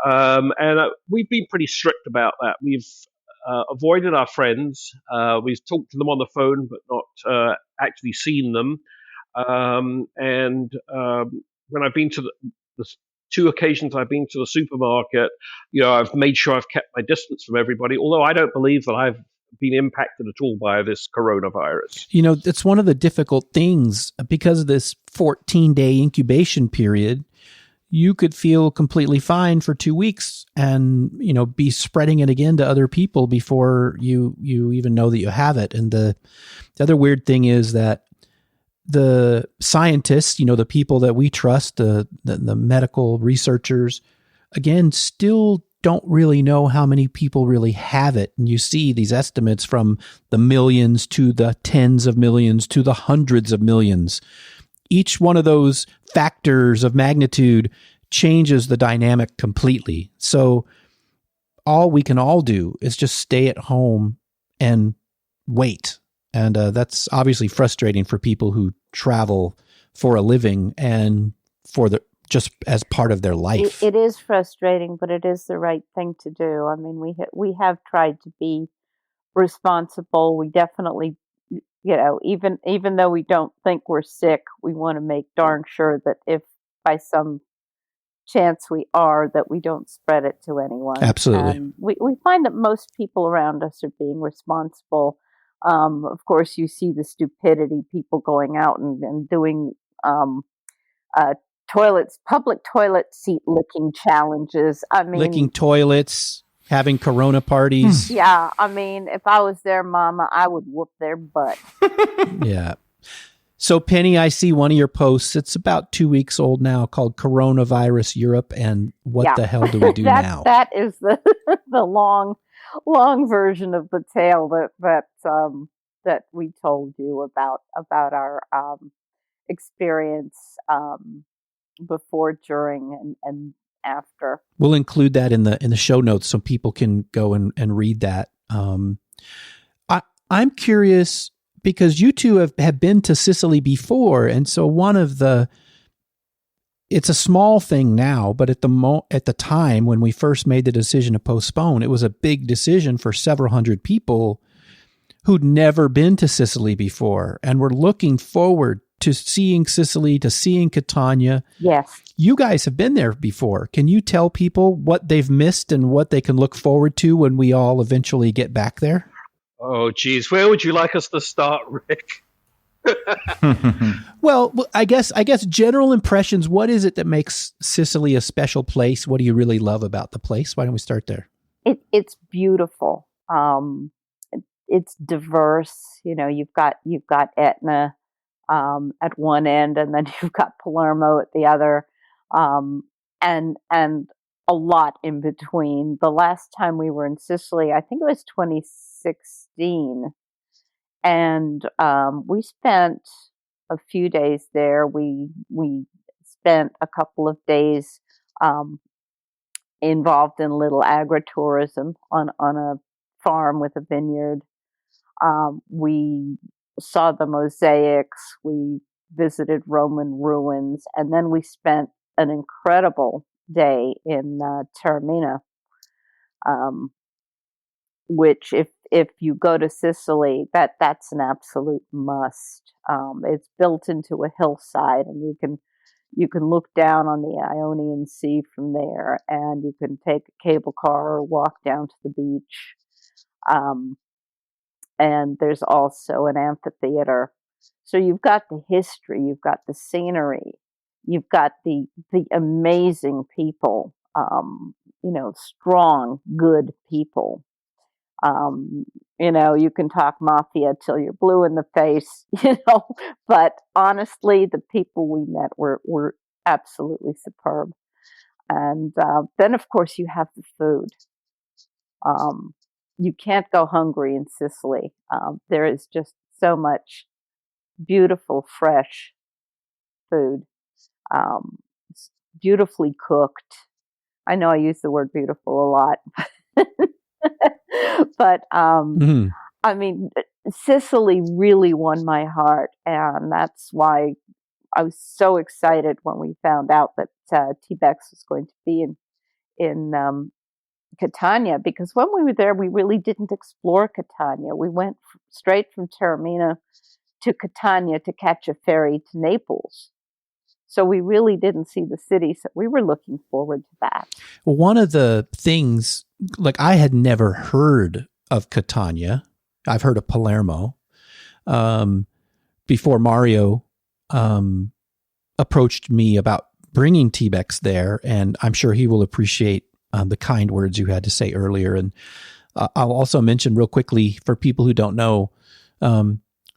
And we've been pretty strict about that. We've avoided our friends. We've talked to them on the phone, but not actually seen them. And when I've been to the 2 occasions I've been to the supermarket, I've made sure I've kept my distance from everybody, although I don't believe that I've been impacted at all by this coronavirus. It's one of the difficult things because of this 14-day incubation period. You could feel completely fine for 2 weeks and, be spreading it again to other people before you even know that you have it. And the other weird thing is that the scientists, the people that we trust, the medical researchers, again, still don't really know how many people really have it. And you see these estimates from the millions to the tens of millions to the hundreds of millions. Each one of those factors of magnitude changes the dynamic completely. So all we can all do is just stay at home and wait. And that's obviously frustrating for people who travel for a living and just as part of their life. It is frustrating, but it is the right thing to do. I mean, we have tried to be responsible. We definitely, even though we don't think we're sick, we want to make darn sure that if by some chance we are, that we don't spread it to anyone. Absolutely. And we find that most people around us are being responsible. Of course, you see the stupidity, people going out and doing public toilet seat licking challenges. I mean, licking toilets, having Corona parties. Yeah, I mean, if I was their mama, I would whoop their butt. Yeah. So, Penny, I see one of your posts. It's about 2 weeks old now, called Coronavirus Europe, and what the hell do we do now? That is the the long version of the tale that we told you about our experience before, during, and after. We'll include that in the show notes so people can go and read that. I'm curious, because you two have been to Sicily before, and so it's a small thing now, but at the time when we first made the decision to postpone, it was a big decision for several hundred people who'd never been to Sicily before, and were looking forward to seeing Sicily, to seeing Catania. Yes. You guys have been there before. Can you tell people what they've missed and what they can look forward to when we all eventually get back there? Oh, geez. Where would you like us to start, Rick? Well, I guess general impressions. What is it that makes Sicily a special place? What do you really love about the place? Why don't we start there? It's beautiful. It's diverse. You know, you've got Etna at one end, and then you've got Palermo at the other, and a lot in between. The last time we were in Sicily, I think it was 2016, and we spent a few days there. We spent a couple of days involved in little agritourism on a farm with a vineyard. We saw the mosaics, we visited Roman ruins, and then we spent an incredible day in Taormina, which if you go to Sicily, that's an absolute must. It's built into a hillside, and you can look down on the Ionian Sea from there, and you can take a cable car or walk down to the beach. And there's also an amphitheater. So you've got the history, you've got the scenery, you've got the amazing people, strong, good people. You can talk mafia till you're blue in the face, but honestly, the people we met were absolutely superb. And then, of course, you have the food. You can't go hungry in Sicily. There is just so much beautiful, fresh food, beautifully cooked. I know I use the word beautiful a lot, but I mean, Sicily really won my heart, and that's why I was so excited when we found out that TBEX was going to be in Catania, because when we were there, we really didn't explore Catania. We went straight from Taormina to Catania to catch a ferry to Naples. So we really didn't see the city. So we were looking forward to that. Well, one of the things, like, I had never heard of Catania. I've heard of Palermo. Before Mario approached me about bringing TBEX there, and I'm sure he will appreciate the kind words you had to say earlier. And I'll also mention real quickly, for people who don't know,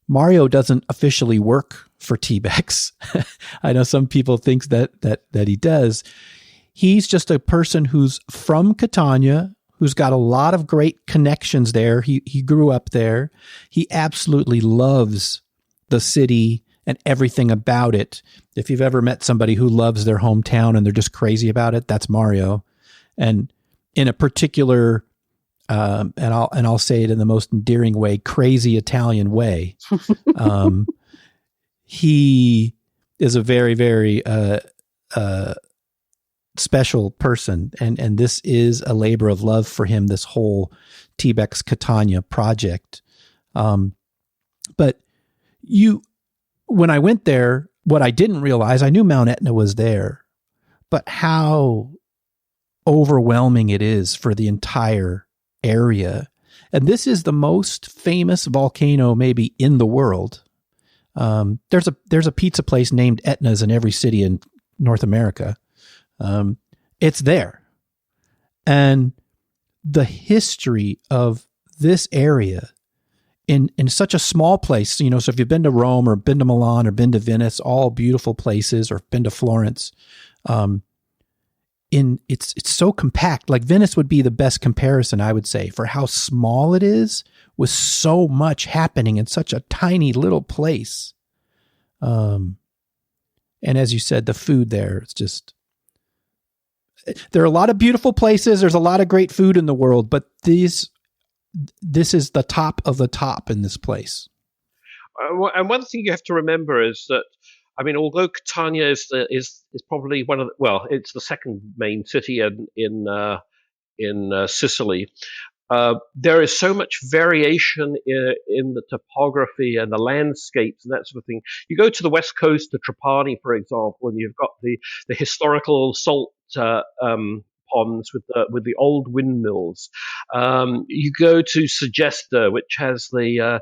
Mario doesn't officially work for TBEX. I know some people think that he does. He's just a person who's from Catania, who's got a lot of great connections there. He grew up there. He absolutely loves the city and everything about it. If you've ever met somebody who loves their hometown and they're just crazy about it, that's Mario. And in a particular, and I'll say it in the most endearing way, crazy Italian way. He is a very, very special person, and this is a labor of love for him, this whole TBEX Catania project. But when I went there, what I didn't realize, I knew Mount Etna was there, but how overwhelming it is for the entire area. And this is the most famous volcano maybe in the world. There's a pizza place named Etna's in every city in North America. It's there. And the history of this area in such a small place. So if you've been to Rome or been to Milan or been to Venice, all beautiful places, or been to Florence, it's so compact. Like Venice would be the best comparison, I would say, for how small it is, with so much happening in such a tiny little place. And as you said, the food there, it's just, there are a lot of beautiful places. There's a lot of great food in the world, but this is the top of the top in this place. And one thing you have to remember is that, although Catania is probably one of it's the second main city in Sicily. There is so much variation in the topography and the landscapes and that sort of thing. You go to the west coast to Trapani, for example, and you've got the historical salt ponds with the old windmills. You go to Segesta, which has the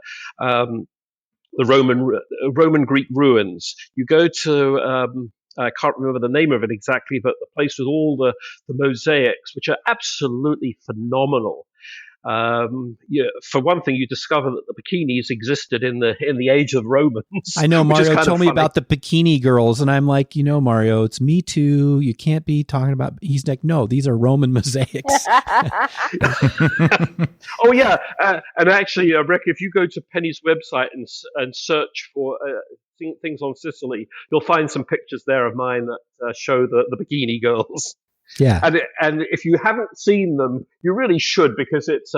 Roman Greek ruins. You go to I can't remember the name of it exactly, but the place with all the mosaics, which are absolutely phenomenal. For one thing, you discover that the bikinis existed in the age of Romans. I know Mario told me about the bikini girls, and I'm like, Mario, it's Me Too. You can't be talking about. He's like, no, these are Roman mosaics. Oh yeah, and actually, Rick, if you go to Penny's website and search for things on Sicily, you'll find some pictures there of mine that show the bikini girls. Yeah, and if you haven't seen them, you really should, because it's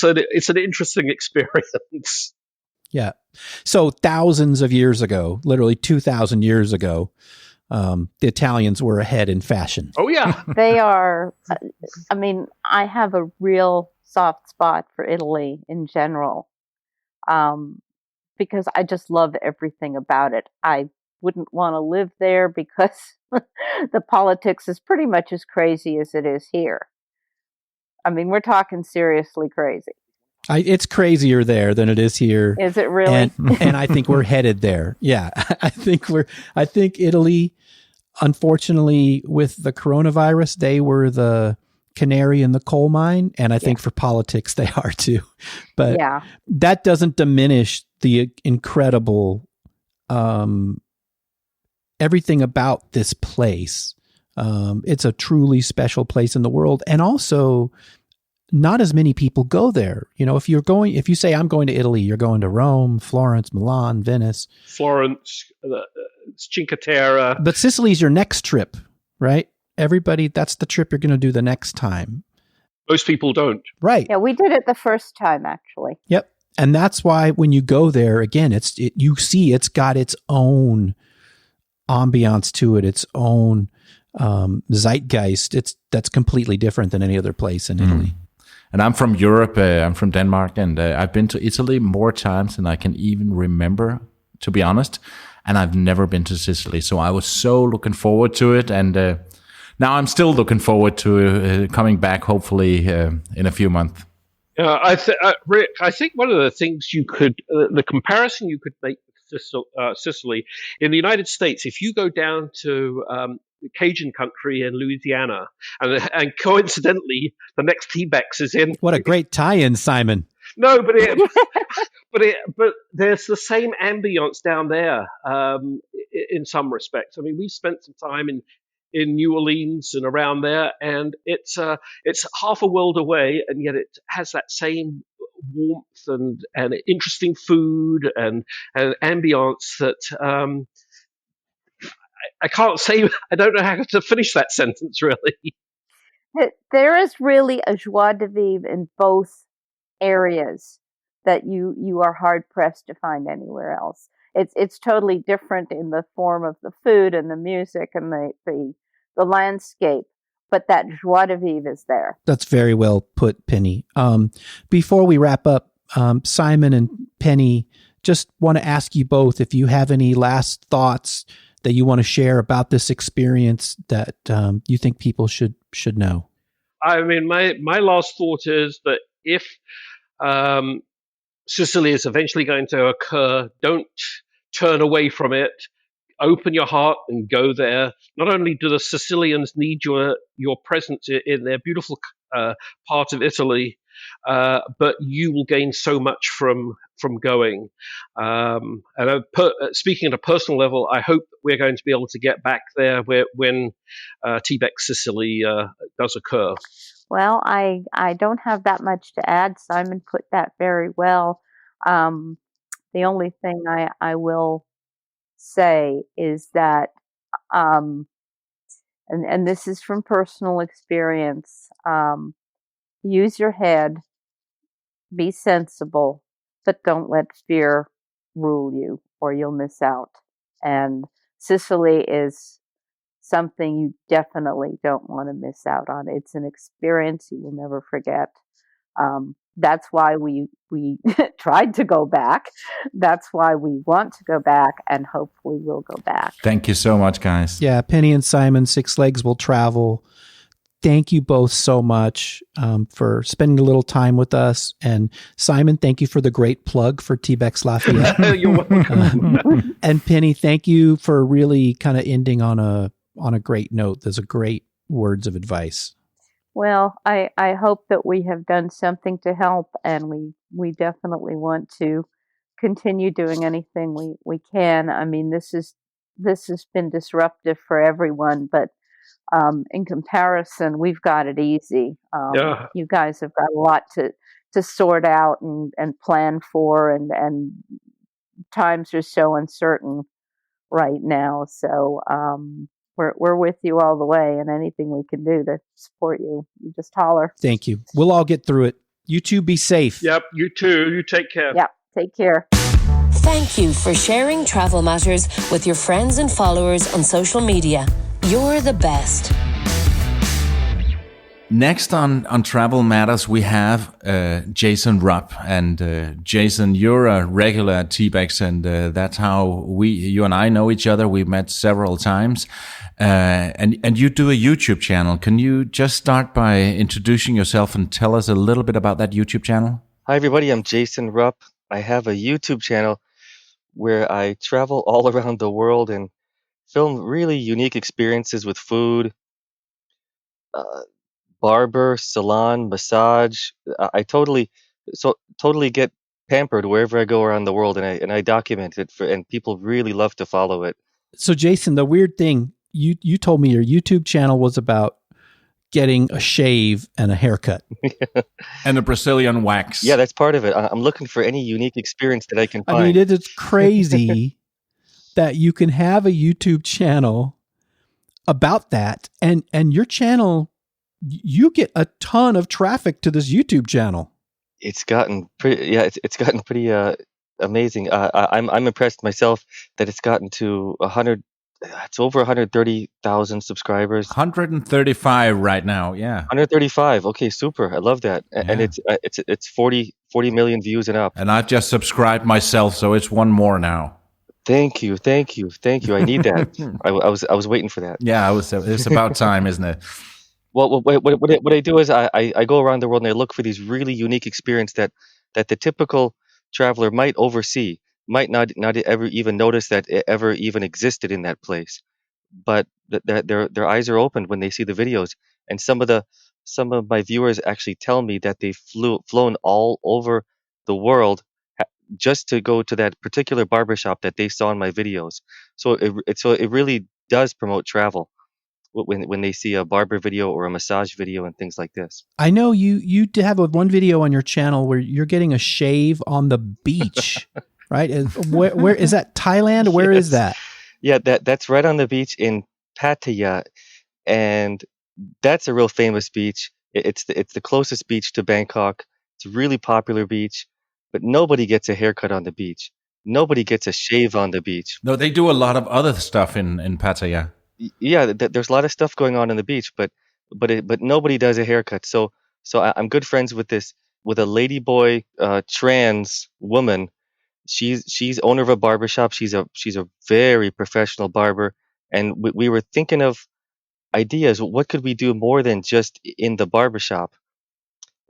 an interesting experience. Yeah. So thousands of years ago, literally 2,000 years ago, the Italians were ahead in fashion. Oh yeah, they are. I have a real soft spot for Italy in general, because I just love everything about it. I wouldn't want to live there because the politics is pretty much as crazy as it is here. We're talking seriously crazy. It's crazier there than it is here. Is it really? And I think we're headed there. Yeah. I think Italy, unfortunately, with the coronavirus, they were the canary in the coal mine. And I think for politics, they are too. But that doesn't diminish the incredible, everything about this place. It's a truly special place in the world. And also, not as many people go there. If you say I'm going to Italy, you're going to Rome, Florence, Milan, Venice. Florence, Cinque Terre. But Sicily's your next trip, right? Everybody, that's the trip you're going to do the next time. Most people don't. Right. Yeah, we did it the first time, actually. Yep. And that's why when you go there, again, you see it's got its own ambiance to it, its own zeitgeist. That's completely different than any other place in Italy. And I'm from Europe. I'm from Denmark, and I've been to Italy more times than I can even remember, to be honest. And I've never been to Sicily, so I was so looking forward to it. And now I'm still looking forward to coming back, hopefully in a few months. Rick, I think one of the things the comparison you could make with Sicily in the United States, if you go down to Cajun country in Louisiana, and coincidentally, the next TBEX is in. What a great tie-in, Simon! No, but there's the same ambience down there in some respects. We spent some time in New Orleans and around there, and it's half a world away, and yet it has that same warmth and interesting food and ambience that. I can't say, I don't know how to finish that sentence, really. There is really a joie de vivre in both areas that you are hard-pressed to find anywhere else. It's totally different in the form of the food and the music and the landscape, but that joie de vivre is there. That's very well put, Penny. Before we wrap up, Simon and Penny, just want to ask you both if you have any last thoughts that you want to share about this experience that you think people should know. My last thought is that if Sicily is eventually going to occur, don't turn away from it. Open your heart and go there. Not only do the Sicilians need your presence in their beautiful part of Italy, but you will gain so much from going. And speaking at a personal level, I hope that we're going to be able to get back there when TBEX Sicily does occur. Well, I don't have that much to add. Simon put that very well. The only thing I will say is that, and this is from personal experience, use your head, be sensible, but don't let fear rule you or you'll miss out. And Sicily is something you definitely don't want to miss out on. It's an experience you will never forget. That's why we tried to go back. That's why we want to go back, and hopefully we'll go back. Thank you so much, guys. Yeah, Penny and Simon, Six Legs Will Travel. Thank you both so much for spending a little time with us. And Simon, thank you for the great plug for TBEX Lafayette. You're welcome. And Penny, thank you for really kind of ending on a great note. Those are great words of advice. Well, I hope that we have done something to help, and we definitely want to continue doing anything we can. I mean, this has been disruptive for everyone, but in comparison, we've got it easy. Yeah. You guys have got a lot to sort out and plan for, and times are so uncertain right now. So we're with you all the way, and anything we can do to support you, you just holler. Thank you. We'll all get through it. You two be safe. Yep, you too. You take care. Yep, take care. Thank you for sharing travel matters with your friends and followers on social media. You're the best. Next on Travel Matters, we have Jason Rupp. And Jason, you're a regular at TBEX, and that's how you and I know each other. We've met several times. And you do a YouTube channel. Can you just start by introducing yourself and tell us a little bit about that YouTube channel? Hi, everybody. I'm Jason Rupp. I have a YouTube channel where I travel all around the world and film really unique experiences with food, barber, salon, massage. I totally get pampered wherever I go around the world, and I document it and people really love to follow it. So Jason, the weird thing, you told me your YouTube channel was about getting a shave and a haircut. And a Brazilian wax. Yeah, that's part of it. I'm looking for any unique experience that I can find. I mean, it's crazy that you can have a YouTube channel about that, and your channel, you get a ton of traffic to this YouTube channel. It's gotten pretty. Yeah, it's gotten pretty amazing. I'm impressed myself that it's gotten to 100. It's over 130,000 subscribers. 135 right now. Yeah, 135. Okay, super. I love that. Yeah. And it's 40 million views and up. And I've just subscribed myself, so it's one more now. Thank you. I need that. I was waiting for that. Yeah, it's about time, isn't it? Well, what I do is I go around the world and I look for these really unique experiences that the typical traveler might oversee, might not ever even notice that it ever even existed in that place, but that their eyes are opened when they see the videos. And some of my viewers actually tell me that they've flown all over the world just to go to that particular barbershop that they saw in my videos. So it really does promote travel when they see a barber video or a massage video and things like this. I know you have one video on your channel where you're getting a shave on the beach, right? Where is that? Thailand? Where is that? Yeah, that's right on the beach in Pattaya, and that's a real famous beach. It's the closest beach to Bangkok. It's a really popular beach, but nobody gets a haircut on the beach. Nobody gets a shave on the beach. No, they do a lot of other stuff in Pattaya. Yeah, there's a lot of stuff going on the beach, but nobody does a haircut. So I'm good friends with a ladyboy trans woman. She's owner of a barbershop. She's a very professional barber, and we were thinking of ideas. What could we do more than just in the barbershop?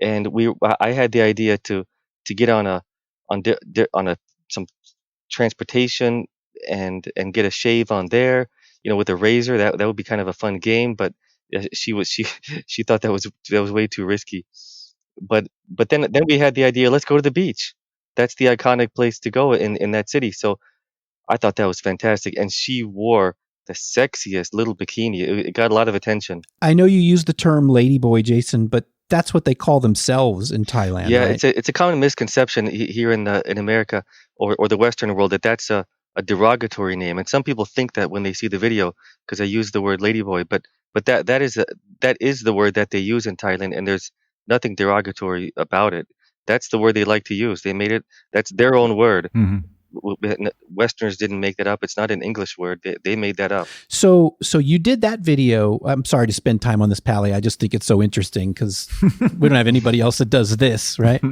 And I had the idea to get on some transportation and get a shave on there, with a razor. That would be kind of a fun game. But she thought that was way too risky. But then we had the idea, let's go to the beach. That's the iconic place to go in that city. So I thought that was fantastic, and she wore the sexiest little bikini. It got a lot of attention. I know you use the term ladyboy, Jason, but that's what they call themselves in Thailand. Yeah, right? it's a common misconception here in America or the Western world that that's a derogatory name, and some people think that when they see the video because I use the word ladyboy, but that is the word that they use in Thailand, and there's nothing derogatory about it. That's the word they like to use. They made it. That's their own word. Westerners didn't make that up. It's not an English word. They made that up. So you did that video. I'm sorry to spend time on this, Pally. I just think it's so interesting because we don't have anybody else that does this, right?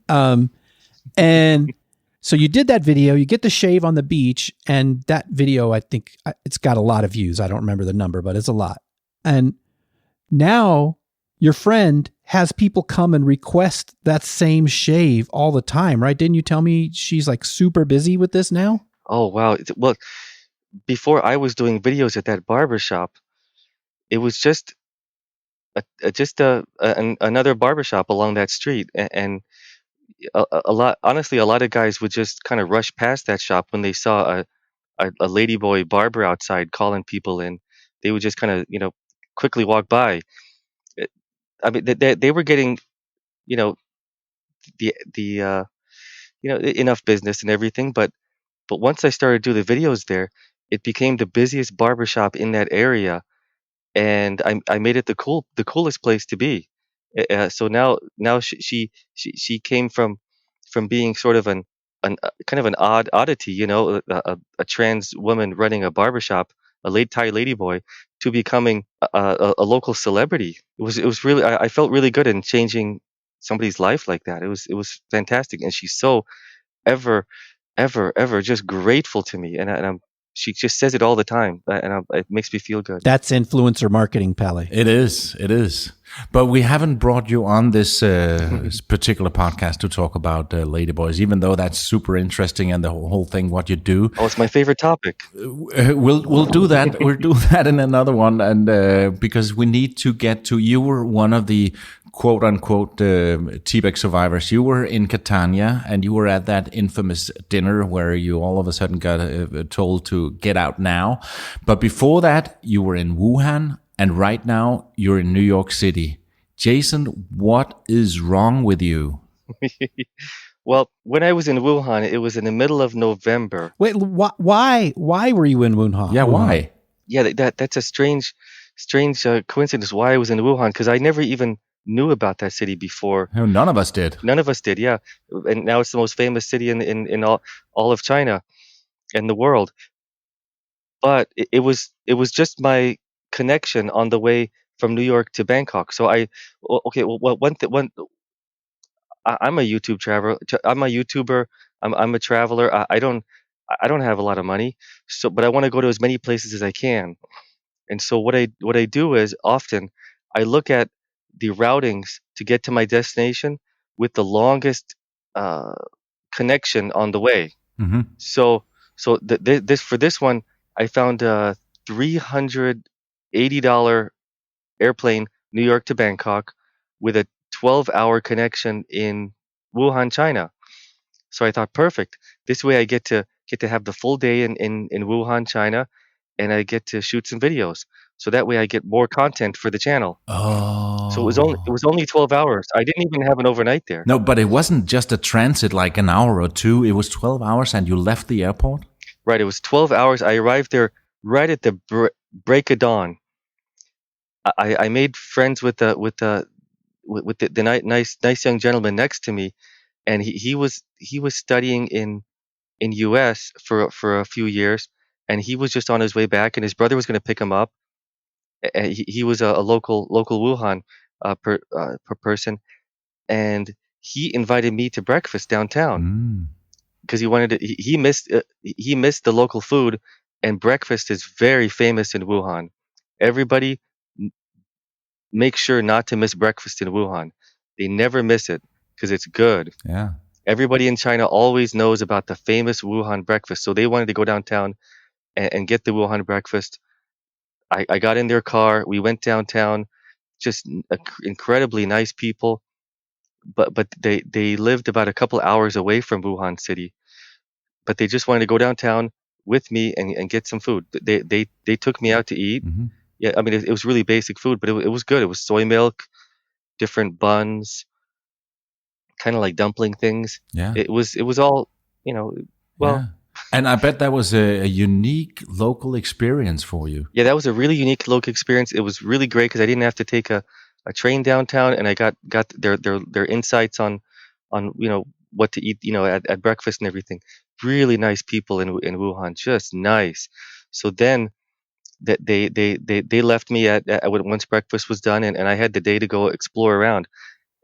And so you did that video. You get the shave on the beach, and that video, I think it's got a lot of views. I don't remember the number, but it's a lot. And now your friend has people come and request that same shave all the time, right? Didn't you tell me she's like super busy with this now? Oh wow! Well, before I was doing videos at that barber shop, it was just another barber shop along that street, and a lot. Honestly, a lot of guys would just kind of rush past that shop when they saw a ladyboy barber outside calling people in. They would just kind of quickly walk by. I mean, they were getting the enough business and everything, but once I started doing the videos there, it became the busiest barbershop in that area, and I made it the coolest place to be. So now she came from being sort of an kind of an oddity, a trans woman running a barbershop, a late Thai ladyboy, to becoming a local celebrity. It was really I felt really good in changing somebody's life like that. It was fantastic, and she's so ever ever just grateful to me, and she just says it all the time, and it makes me feel good. That's influencer marketing, Pally. It is. But we haven't brought you on this particular podcast to talk about ladyboys, even though that's super interesting and the whole thing, what you do. Oh, it's my favorite topic. We'll do that. We'll do that in another one, and because we need to get to. You were one of the quote unquote TBEX survivors. You were in Catania, and you were at that infamous dinner where you all of a sudden got told to get out now. But before that, you were in Wuhan, and right now you're in New York City. Jason, what is wrong with you? Well, when I was in Wuhan, it was in the middle of November. Wait, why were you in Wuhan? Yeah, why? Yeah, that's a strange coincidence why I was in Wuhan, because I never even knew about that city before. No, none of us did. None of us did, yeah. And now it's the most famous city in all of China and the world. But it was just my connection on the way from New York to Bangkok. So I'm a YouTube traveler. I'm a YouTuber. I'm a traveler. I don't have a lot of money. But I want to go to as many places as I can. And so what I do is often I look at the routings to get to my destination with the longest connection on the way. Mm-hmm. So for this one, I found a $380 airplane New York to Bangkok with a 12-hour connection in Wuhan, China. So I thought, perfect. This way I get to have the full day in Wuhan, China, and I get to shoot some videos. So that way I get more content for the channel. Oh. So it was only 12 hours. I didn't even have an overnight there. No, but it wasn't just a transit like an hour or two. It was 12 hours and you left the airport? Right, it was 12 hours. I arrived there right at the break of dawn. I made friends with the nice young gentleman next to me, and he was studying in US for a few years, and he was just on his way back, and his brother was going to pick him up. He was a local Wuhan person, and he invited me to breakfast downtown because he wanted to. He missed the local food, and breakfast is very famous in Wuhan. Everybody make sure not to miss breakfast in Wuhan. They never miss it because it's good. Yeah. Everybody in China always knows about the famous Wuhan breakfast, so they wanted to go downtown and get the Wuhan breakfast. I got in their car. We went downtown. Just incredibly nice people. But they lived about a couple hours away from Wuhan city. But they just wanted to go downtown with me and get some food. They took me out to eat. Mm-hmm. Yeah, I mean it was really basic food, but it was good. It was soy milk, different buns, kind of like dumpling things. Yeah. It was all, well. Yeah. And I bet that was a unique local experience for you. Yeah, that was a really unique local experience. It was really great because I didn't have to take a train downtown, and I got their insights on what to eat, at breakfast and everything. Really nice people in Wuhan, just nice. So then that they left me at once breakfast was done, and I had the day to go explore around,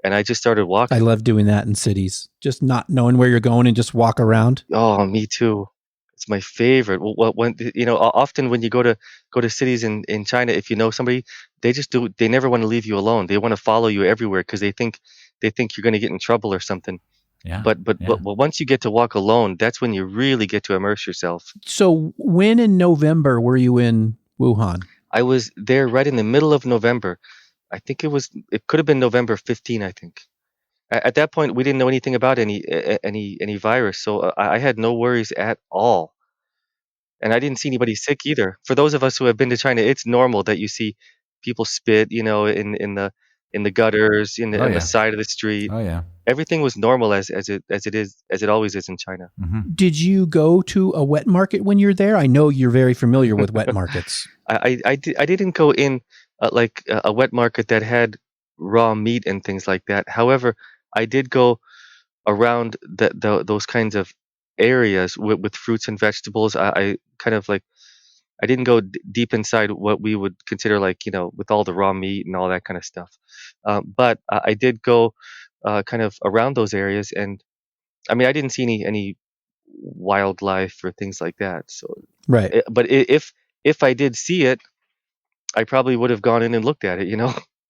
and I just started walking. I love doing that in cities, just not knowing where you're going and just walk around. Oh, me too. It's my favorite. Well, when often when you go to cities in China, if you know somebody, they never want to leave you alone. They want to follow you everywhere because they think you're going to get in trouble or something. Yeah. But once you get to walk alone, that's when you really get to immerse yourself. So when in November were you in Wuhan? I was there right in the middle of November. I think it could have been November 15, I think. At that point, we didn't know anything about any virus, so I had no worries at all. And I didn't see anybody sick either. For those of us who have been to China, it's normal that you see people spit, in the gutters, on the side of the street. Oh yeah. Everything was normal as it always is in China. Mm-hmm. Did you go to a wet market when you're there? I know you're very familiar with wet markets. I didn't go in like a wet market that had raw meat and things like that. However, I did go around those kinds of areas with fruits and vegetables. I kind of like, I didn't go deep inside what we would consider like, with all the raw meat and all that kind of stuff. But I did go kind of around those areas, and I mean, I didn't see any wildlife or things like that. So, Right. but if I did see it, I probably would have gone in and looked at it,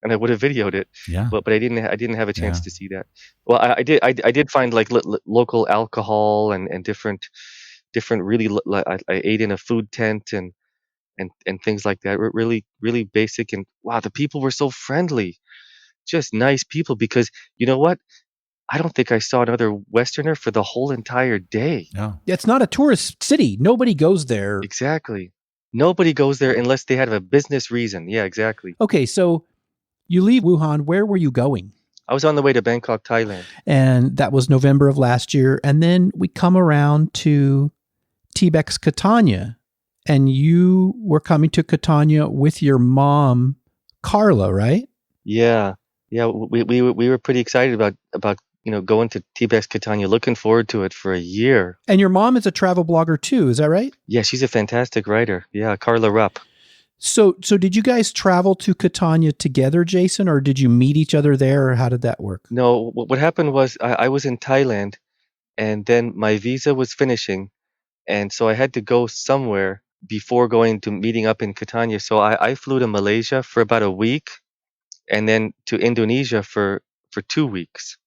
and I would have videoed it. Yeah. But I didn't have a chance to see that. Well, I did find like local alcohol and different really. I ate in a food tent and things like that. Really really basic, and wow, the people were so friendly, just nice people. Because you know what, I don't think I saw another Westerner for the whole entire day. No. It's not a tourist city. Nobody goes there. Exactly. Nobody goes there unless they have a business reason. Yeah, exactly. Okay, so you leave Wuhan. Where were you going? I was on the way to Bangkok, Thailand. And that was November of last year. And then we come around to TBEX Catania. And you were coming to Catania with your mom, Carla, right? Yeah. Yeah, we were pretty excited about going to TBEX Catania, looking forward to it for a year. And your mom is a travel blogger too, is that right? Yeah, she's a fantastic writer. Yeah, Carla Rupp. So did you guys travel to Catania together, Jason, or did you meet each other there, or how did that work? No, what happened was I was in Thailand, and then my visa was finishing, and so I had to go somewhere before going to meeting up in Catania. So I flew to Malaysia for about a week, and then to Indonesia for 2 weeks.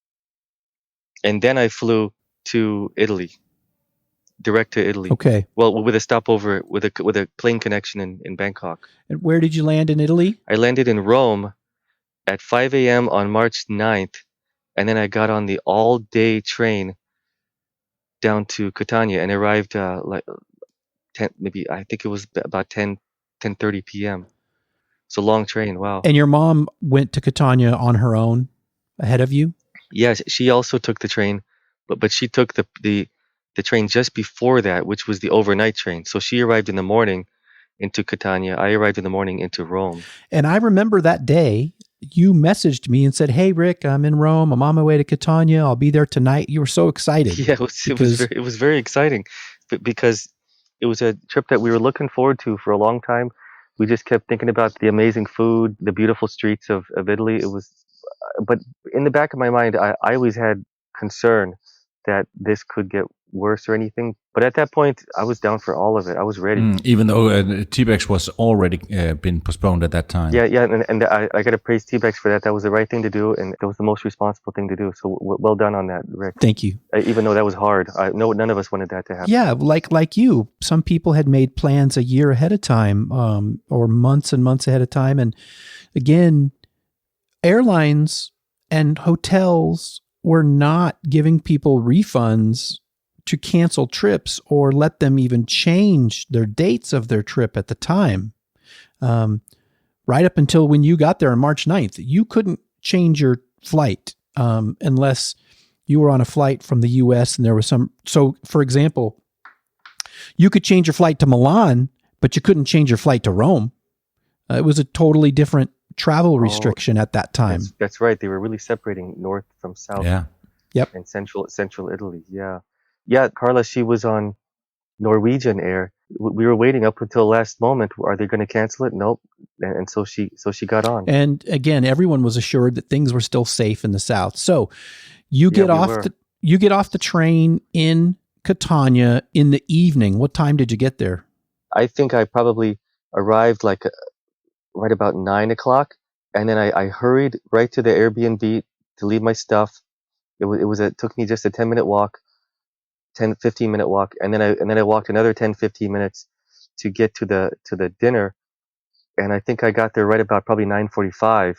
And then I flew to Italy, direct to Italy. Okay. Well, with a stopover, with a plane connection in Bangkok. And where did you land in Italy? I landed in Rome at 5 a.m. on March 9th, and then I got on the all-day train down to Catania and arrived like 10, maybe I think it was about 10:30 p.m. It's a long train. Wow. And your mom went to Catania on her own ahead of you? Yes, she also took the train, but she took the train just before that, which was the overnight train. So she arrived in the morning into Catania. I arrived in the morning into Rome. And I remember that day you messaged me and said, "Hey Rick, I'm in Rome. I'm on my way to Catania. I'll be there tonight." You were so excited. Yeah, it was very exciting because it was a trip that we were looking forward to for a long time. We just kept thinking about the amazing food, the beautiful streets of Italy. It was, but in the back of my mind, I always had concern that this could get worse or anything. But at that point, I was down for all of it. I was ready. Even though TBEX was already been postponed at that time. Yeah, and I got to praise TBEX for that. That was the right thing to do, and that was the most responsible thing to do. So well done on that, Rick. Thank you. Even though that was hard, none of us wanted that to happen. Yeah, like you, some people had made plans a year ahead of time, or months and months ahead of time, and again, airlines and hotels were not giving people refunds to cancel trips or let them even change their dates of their trip at the time. Right up until when you got there on March 9th, you couldn't change your flight unless you were on a flight from the US and there was some. So, for example, you could change your flight to Milan, but you couldn't change your flight to Rome. It was a totally different travel restriction at that time. That's right. They were really separating north from south. Yeah. Yep. And central Italy. Yeah. Carla, she was on Norwegian Air. We were waiting up until last moment. Are they going to cancel it? Nope. And so she got on. And again, everyone was assured that things were still safe in the south. So you get off the train in Catania in the evening. What time did you get there? I think I probably arrived right about 9 o'clock, and then I hurried right to the Airbnb to leave my stuff. It took me just a 10-minute walk, 15-minute walk, and then I walked another 10-15 minutes to get to the dinner, and I think I got there right about probably 9:45,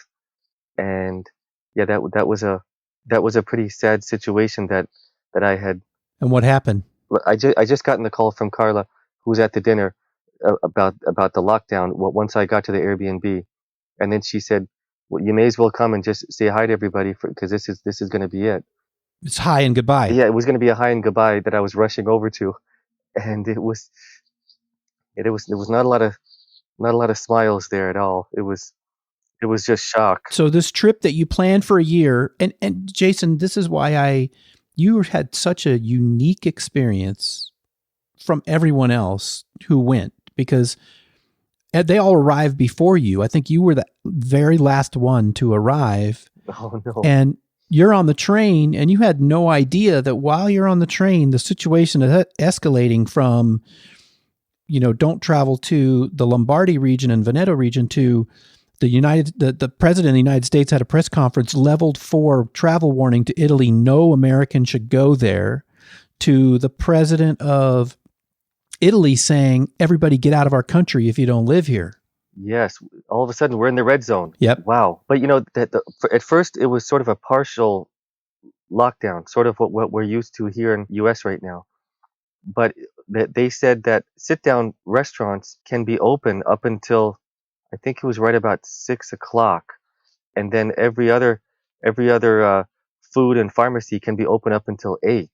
and yeah, that was a pretty sad situation that I had. And what happened? I just gotten the call from Carla, who was at the dinner, about the lockdown. Once I got to the Airbnb, and then she said, "Well, you may as well come and just say hi to everybody because this is going to be it." It's hi and goodbye. Yeah, it was going to be a hi and goodbye that I was rushing over to, and it was not a lot of smiles there at all. It was just shock. So this trip that you planned for a year, and Jason, this is why you had such a unique experience from everyone else who went, because they all arrived before you. I think you were the very last one to arrive. Oh no. And you're on the train and you had no idea that while you're on the train, the situation is escalating from, don't travel to the Lombardy region and Veneto region to the president of the United States had a press conference, leveled 4 travel warning to Italy. No American should go there. To the president of Italy saying, everybody get out of our country if you don't live here. Yes. All of a sudden we're in the red zone. Yep. Wow. But at first it was sort of a partial lockdown, sort of what we're used to here in US right now. But they said that sit-down restaurants can be open up until, I think it was right about 6 o'clock. And then every other food and pharmacy can be open up until 8.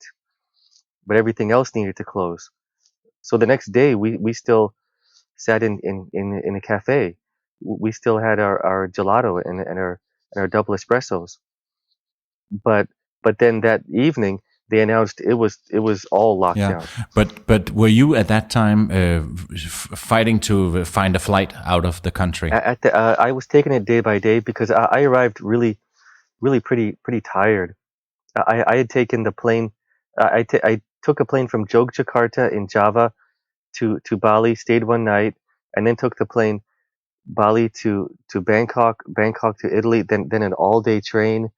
But everything else needed to close. So the next day we still sat in a cafe. We still had our gelato and our double espressos. But then that evening they announced it was all lockdown. Yeah. But were you at that time fighting to find a flight out of the country? I was taking it day by day because I arrived really pretty tired. I had taken the plane. I took a plane from Yogyakarta in Java to Bali, stayed one night, and then took the plane Bali to Bangkok to Italy, then an all-day train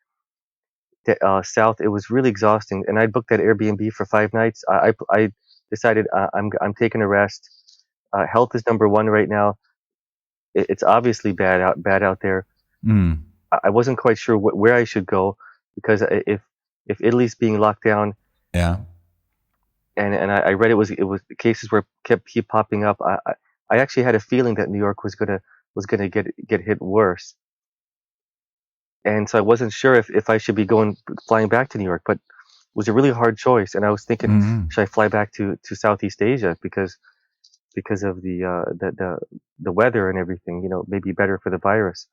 south. It was really exhausting, and I booked that Airbnb for 5 nights. I decided I'm taking a rest. Health is number one right now. It's obviously bad out there. I wasn't quite sure where I should go because if Italy's being locked down, yeah. And I read it was cases were keep popping up. I actually had a feeling that New York was gonna get hit worse, and so I wasn't sure if I should be flying back to New York. But it was a really hard choice, and I was thinking, should I fly back to Southeast Asia because of the weather and everything? Maybe better for the virus.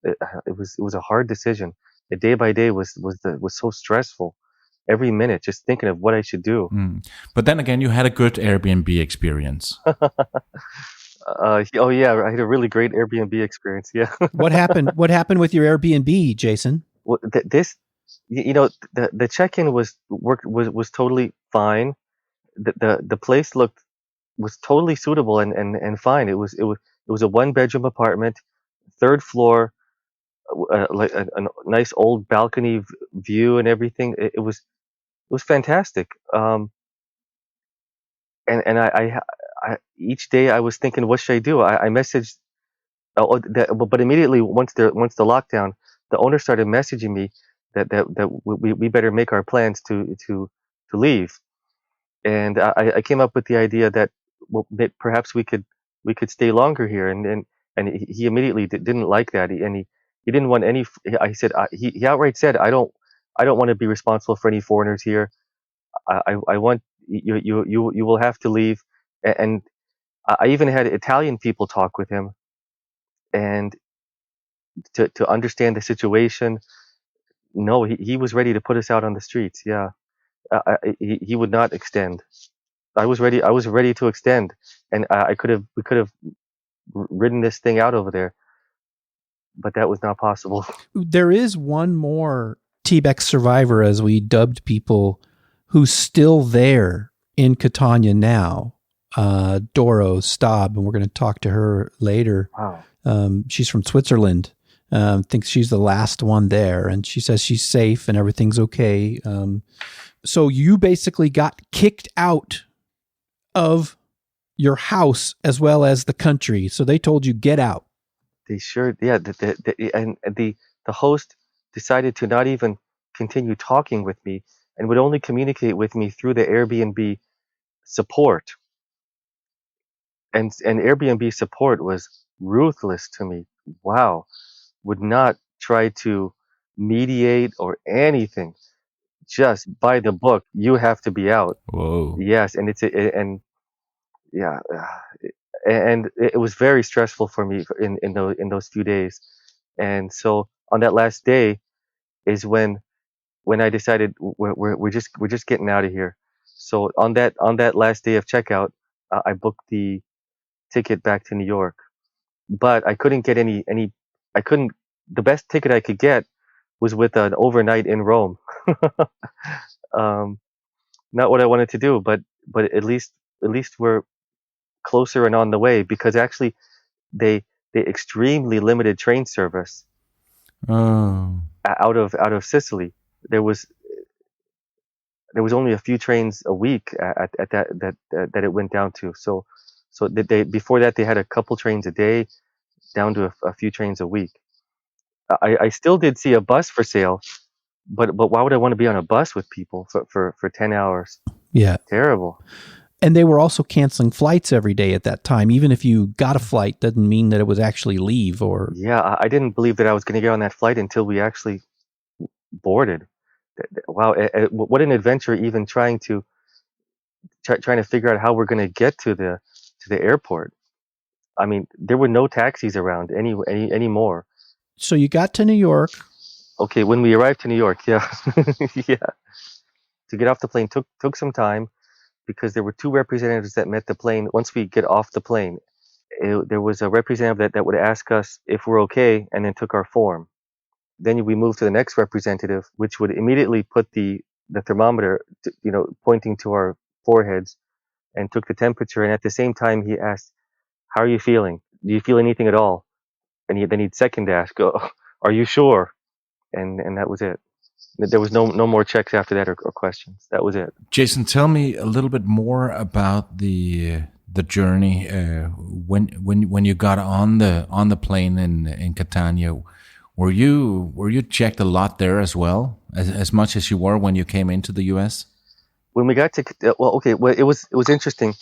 It was a hard decision. The day by day was so stressful. Every minute, just thinking of what I should do. But then again, you had a good Airbnb experience. Oh yeah, I had a really great Airbnb experience. Yeah. What happened? What happened with your Airbnb, Jason? Well, the check-in was totally fine. the place was totally suitable and fine. It was a 1 bedroom apartment, 3rd floor, like a nice old balcony view and everything. It was fantastic. And each day I was thinking, what should I do? I messaged, but immediately once the lockdown, the owner started messaging me that we better make our plans to leave. And I came up with the idea that, well, perhaps we could stay longer here. And he immediately didn't like that. He didn't want any. I said, he outright said, I don't want to be responsible for any foreigners here. I want you will have to leave. And I even had Italian people talk with him and to understand the situation. No, he was ready to put us out on the streets. Yeah, he would not extend. I was ready. I was ready to extend, and we could have ridden this thing out over there, but that was not possible. There is one more TBEX survivor, as we dubbed people, who's still there in Catania now. Doro Staub, and we're going to talk to her later. Wow. She's from Switzerland. Thinks she's the last one there, and she says she's safe and everything's okay. So you basically got kicked out of your house as well as the country. So they told you, get out. They sure, yeah. The host decided to not even continue talking with me and would only communicate with me through the Airbnb support. And Airbnb support was ruthless to me. Wow. Would not try to mediate or anything. Just by the book, you have to be out. Whoa. Yes, and yeah, and it was very stressful for me in those few days. And so on that last day is when I decided we're just getting out of here. So on that last day of checkout, I booked the ticket back to New York, but I couldn't get any. I couldn't. The best ticket I could get was with an overnight in Rome. Not what I wanted to do, but at least we're closer and on the way, because actually they extremely limited train service Oh. out of Sicily. There was only a few trains a week at that it went down to. So they before that they had a couple trains a day, down to a few trains a week. I still did see a bus for sale, but why would I want to be on a bus with people for 10 hours? Yeah. Terrible. And they were also canceling flights every day at that time. Even if you got a flight, doesn't mean that it was actually leave or. Yeah, I didn't believe that I was going to get on that flight until we actually boarded. Wow, what an adventure! Even trying to figure out how we're going to get to the airport. I mean, there were no taxis around anymore. So you got to New York. Okay, when we arrived to New York, yeah, yeah, to get off the plane took some time, because there were 2 representatives that met the plane. Once we get off the plane, there was a representative that would ask us if we're okay, and then took our form. Then we moved to the next representative, which would immediately put the thermometer, pointing to our foreheads, and took the temperature. And at the same time, he asked, "How are you feeling? Do you feel anything at all?" And then he'd second ask, "Oh, are you sure?" And that was it. There was no more checks after that or questions. That was it. Jason, tell me a little bit more about the journey when you got on the plane in Catania. Were you checked a lot there as well, as much as you were when you came into the U.S.? When we got to it was interesting.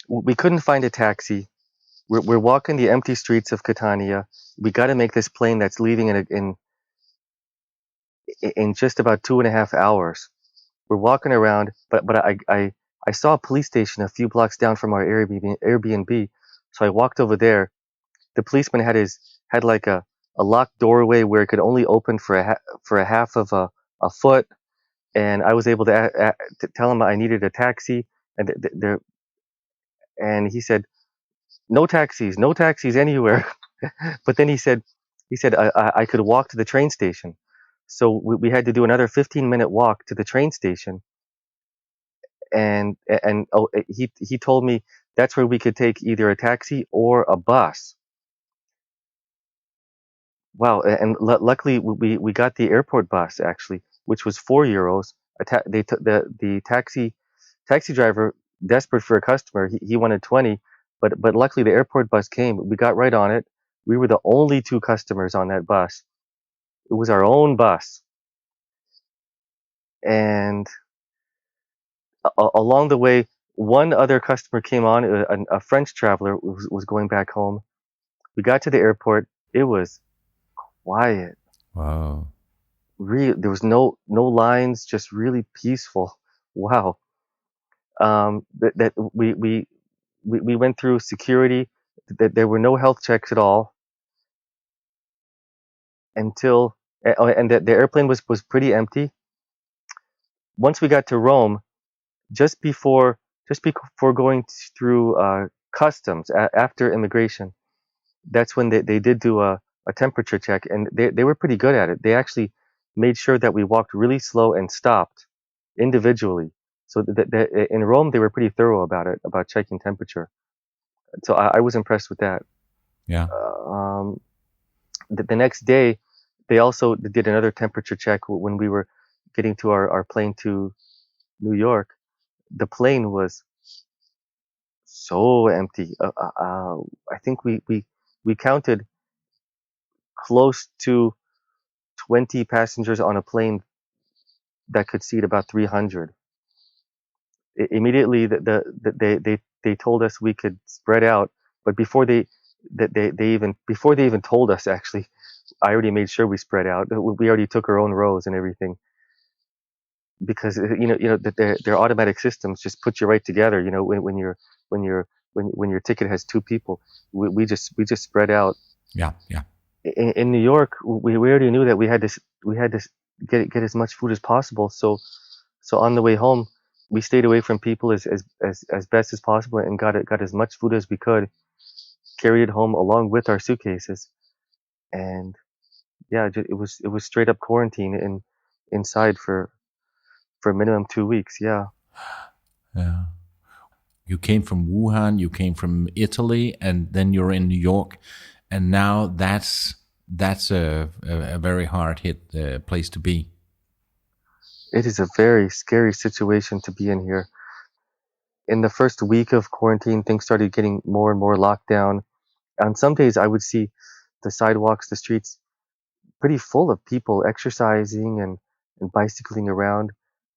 We couldn't find a taxi. We're walking the empty streets of Catania. We got to make this plane that's leaving in just about 2.5 hours. We're walking around, but I saw a police station a few blocks down from our Airbnb. So I walked over there. The policeman had like a locked doorway where it could only open for a half of a foot, and I was able to tell him I needed a taxi, and he said, no taxis anywhere. But then he said I could walk to the train station. So we had to do another 15-minute walk to the train station, and he told me that's where we could take either a taxi or a bus. Wow, and luckily we got the airport bus actually, which was €4. They took the taxi driver, desperate for a customer, he wanted 20, but luckily the airport bus came. We got right on it. We were the only two customers on that bus. It was our own bus, and along the way, one other customer came on. A French traveler was going back home. We got to the airport. It was quiet. Wow. There was no lines, just really peaceful. Wow. That we went through security. That there were no health checks at all until and the airplane was pretty empty. Once we got to Rome, just before going through customs after immigration, that's when they did do a temperature check, and they were pretty good at it. They actually made sure that we walked really slow and stopped individually. So in Rome, they were pretty thorough about it, about checking temperature. So I was impressed with that. Yeah. The next day, they also did another temperature check when we were getting to our plane to New York. The plane was so empty. I think we counted close to 20 passengers on a plane that could seat about 300. Immediately, they told us we could spread out, but before they even told us, actually, I already made sure we spread out. We already took our own rows and everything, because that their automatic systems just put you right together. When your ticket has two people, we just spread out. Yeah. Yeah. In New York, we already knew that we had to get as much food as possible. So on the way home, we stayed away from people as best as possible and got as much food as we could, carried it home along with our suitcases, and yeah, it was straight up quarantine inside for a minimum 2 weeks. Yeah. Yeah. You came from Wuhan, you came from Italy, and then you're in New York, and now that's a very hard hit place to be. It is a very scary situation to be in here. In the first week of quarantine, things started getting more and more locked down. On some days, I would see the sidewalks, the streets, pretty full of people exercising and bicycling around.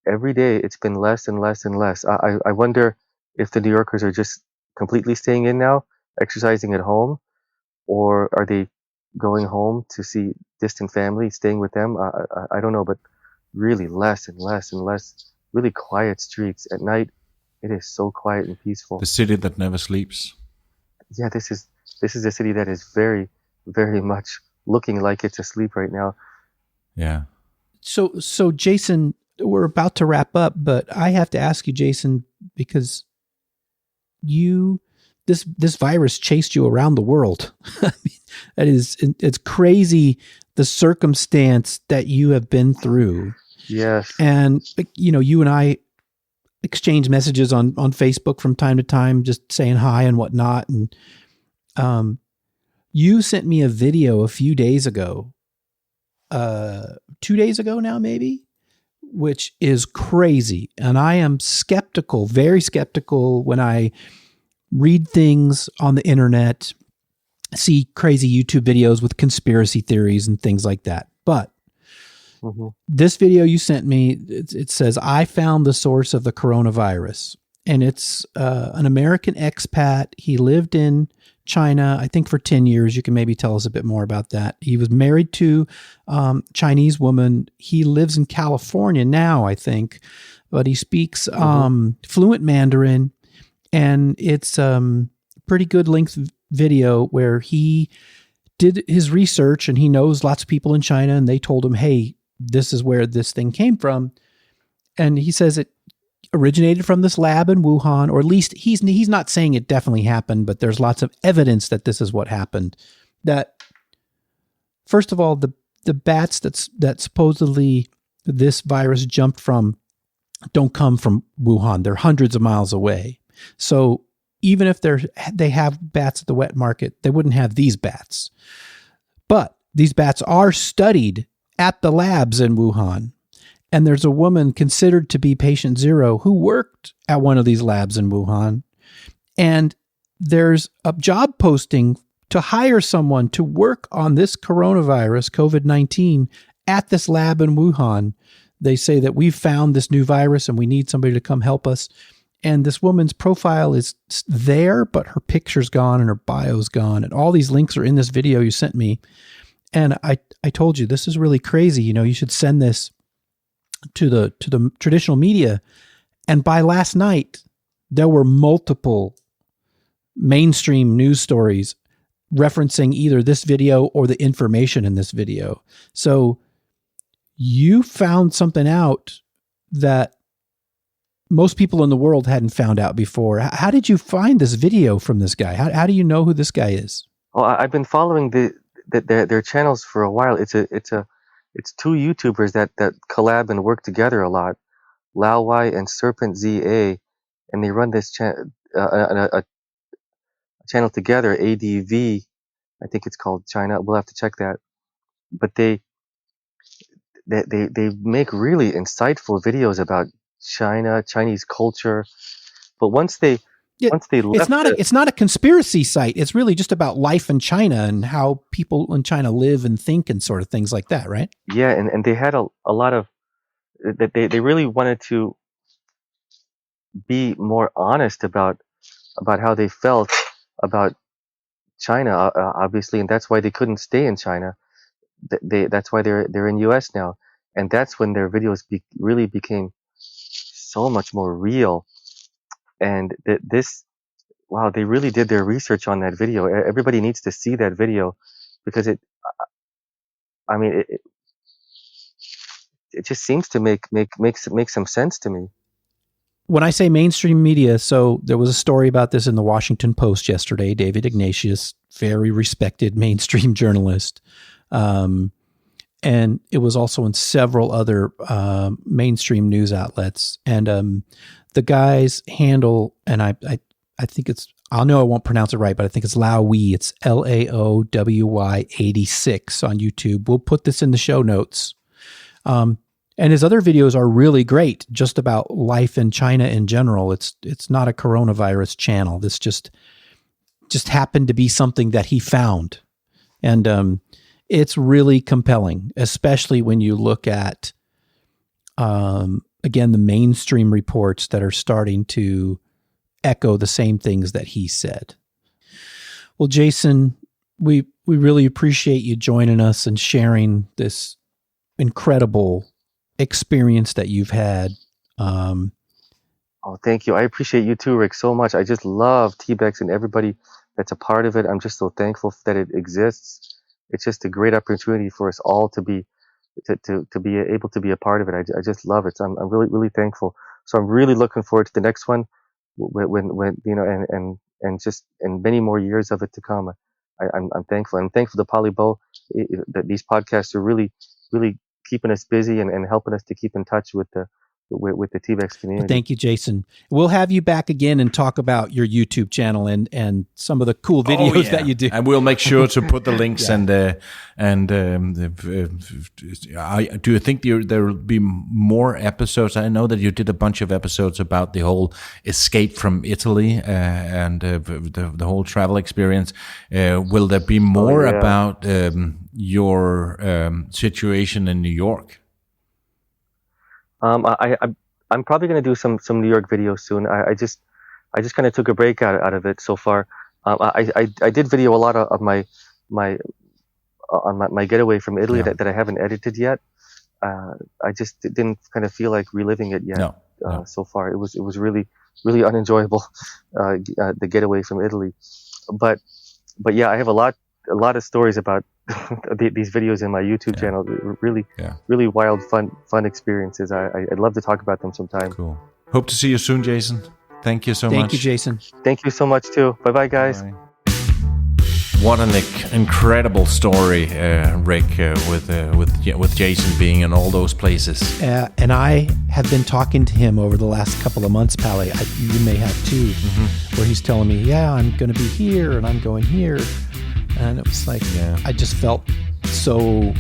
Every day, it's been less and less and less. I wonder if the New Yorkers are just completely staying in now, exercising at home, or are they going home to see distant family, staying with them? I don't know, but really less and less and less. Really quiet streets at night. It is so quiet and peaceful. The city that never sleeps. Yeah, this is a city that is very, very much looking like it's asleep right now. Yeah. So Jason, we're about to wrap up, but I have to ask you, Jason, because this virus chased you around the world. It's crazy the circumstance that you have been through. Yes. And you and I exchange messages on Facebook from time to time, just saying hi and whatnot. And you sent me a video a few days ago, 2 days ago now, maybe, which is crazy. And I am skeptical, very skeptical, when I read things on the internet, see crazy YouTube videos with conspiracy theories and things like that. But this video you sent me, it says, I found the source of the coronavirus. And it's an American expat. He lived in China, I think, for 10 years. You can maybe tell us a bit more about that. He was married to a Chinese woman. He lives in California now, I think, but he speaks fluent Mandarin. And it's pretty good length video where he did his research, and he knows lots of people in China, and they told him, hey, this is where this thing came from. And he says it originated from this lab in Wuhan, or at least he's not saying it definitely happened, but there's lots of evidence that this is what happened. That, first of all, the bats that supposedly this virus jumped from don't come from Wuhan. They're hundreds of miles away. So even if they have bats at the wet market, they wouldn't have these bats. But these bats are studied at the labs in Wuhan. And there's a woman considered to be patient zero who worked at one of these labs in Wuhan. And there's a job posting to hire someone to work on this coronavirus, COVID-19, at this lab in Wuhan. They say that we've found this new virus and we need somebody to come help us. And this woman's profile is there, but her picture's gone and her bio's gone. And all these links are in this video you sent me. And I told you, this is really crazy. You should send this to the traditional media. And by last night, there were multiple mainstream news stories referencing either this video or the information in this video. So you found something out that most people in the world hadn't found out before. How did you find this video from this guy? How do you know who this guy is? Well, I've been following their channels for a while. It's two YouTubers that collab and work together a lot, Lao Y and Serpent ZA, and they run this a channel together, ADV, I think it's called China. We'll have to check that. But they make really insightful videos about China, Chinese culture. But once they left, it's not a conspiracy site. It's really just about life in China and how people in China live and think and sort of things like that, right? Yeah, and they had a lot of that. They really wanted to be more honest about how they felt about China, obviously, and that's why they couldn't stay in China. That's why they're in US now, and that's when their videos really became so much more real. And wow, they really did their research on that video. Everybody needs to see that video because it just seems to make some sense to me. When I say mainstream media, so there was a story about this in the Washington Post yesterday. David Ignatius, very respected mainstream journalist. And it was also in several other mainstream news outlets. And the guy's handle, and I think I know I won't pronounce it right, but I think it's Laowy. It's LAOWY 86 on YouTube. We'll put this in the show notes. And his other videos are really great, just about life in China in general. It's not a coronavirus channel. This just happened to be something that he found. And it's really compelling, especially when you look at, again, the mainstream reports that are starting to echo the same things that he said. Well, Jason, we really appreciate you joining us and sharing this incredible experience that you've had. Oh, thank you. I appreciate you too, Rick, so much. I just love TBEX and everybody that's a part of it. I'm just so thankful that it exists. It's just a great opportunity for us all to be able to be a part of it. I just love it. So I'm really, really thankful. So I'm really looking forward to the next one when and many more years of it to come. I'm thankful. I'm thankful to Polly Bo that these podcasts are really, really keeping us busy and helping us to keep in touch with the TBEX community. Well, thank you, Jason. We'll have you back again and talk about your YouTube channel and some of the cool videos that you do. And we'll make sure to put the links do you think there will be more episodes? I know that you did a bunch of episodes about the whole escape from Italy and the whole travel experience. Will there be more about your situation in New York? I'm probably going to do some New York videos soon. I just kind of took a break out of it so far. I did video a lot of my getaway from Italy that I haven't edited yet. I just didn't kind of feel like reliving it yet. No. So far, it was really, really unenjoyable, the getaway from Italy. But yeah, I have a lot of stories about these videos in my YouTube channel. Really, really wild, fun experiences. I'd love to talk about them sometime. Cool. Hope to see you soon, Jason. Thank you so much. Thank you, Jason. Thank you so much too. Bye-bye, guys. Bye. What an incredible story, Rick, with Jason being in all those places. And I have been talking to him over the last couple of months, Pally. You may have too, where he's telling me, yeah, I'm going to be here and I'm going here. And it was like, I just felt so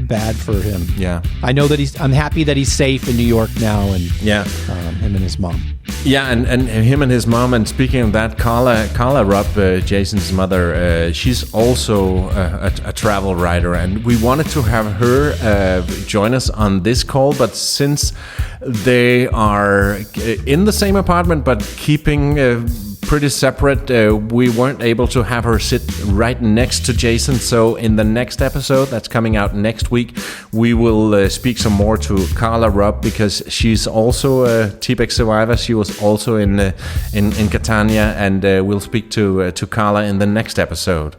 bad for him. Yeah. I know that I'm happy that he's safe in New York now, and him and his mom. Yeah, and him and his mom. And speaking of that, Carla Rupp, Jason's mother, she's also a travel writer, and we wanted to have her join us on this call, but since they are in the same apartment but keeping pretty separate, we weren't able to have her sit right next to Jason. So in the next episode that's coming out next week, we will speak some more to Carla Rupp, because she's also a TBEX survivor. She was also in Catania, and we'll speak to Carla in the next episode.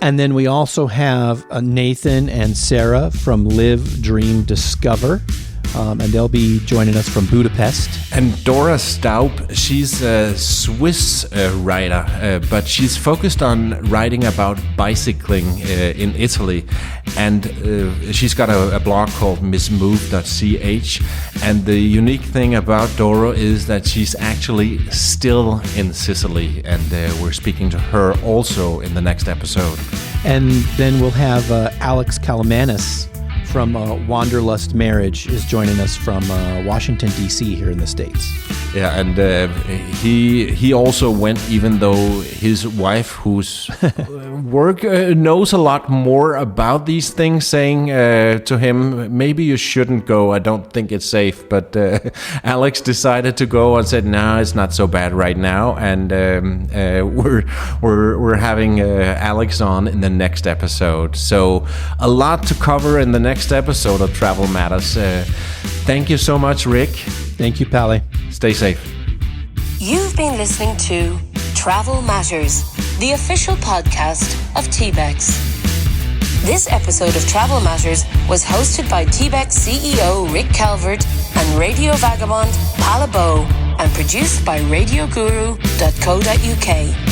And then we also have Nathan and Sarah from Live, Dream, Discover. And they'll be joining us from Budapest. And Dora Staub, she's a Swiss writer, but she's focused on writing about bicycling in Italy. And she's got a blog called missmove.ch. And the unique thing about Dora is that she's actually still in Sicily. And we're speaking to her also in the next episode. And then we'll have Alex Kalamanis from Wanderlust Marriage is joining us from Washington, D.C. here in the States. Yeah, and he also went, even though his wife, whose work knows a lot more about these things, saying to him, maybe you shouldn't go, I don't think it's safe. But Alex decided to go and said, no, it's not so bad right now. And we're having Alex on in the next episode. So a lot to cover in the next episode of Travel Matters. Thank you so much, Rick. Thank you, Pally. Stay safe. You've been listening to Travel Matters, the official podcast of TBEX. This episode of Travel Matters was hosted by TBEX CEO Rick Calvert and Radio Vagabond Paula Bow, and produced by radioguru.co.uk.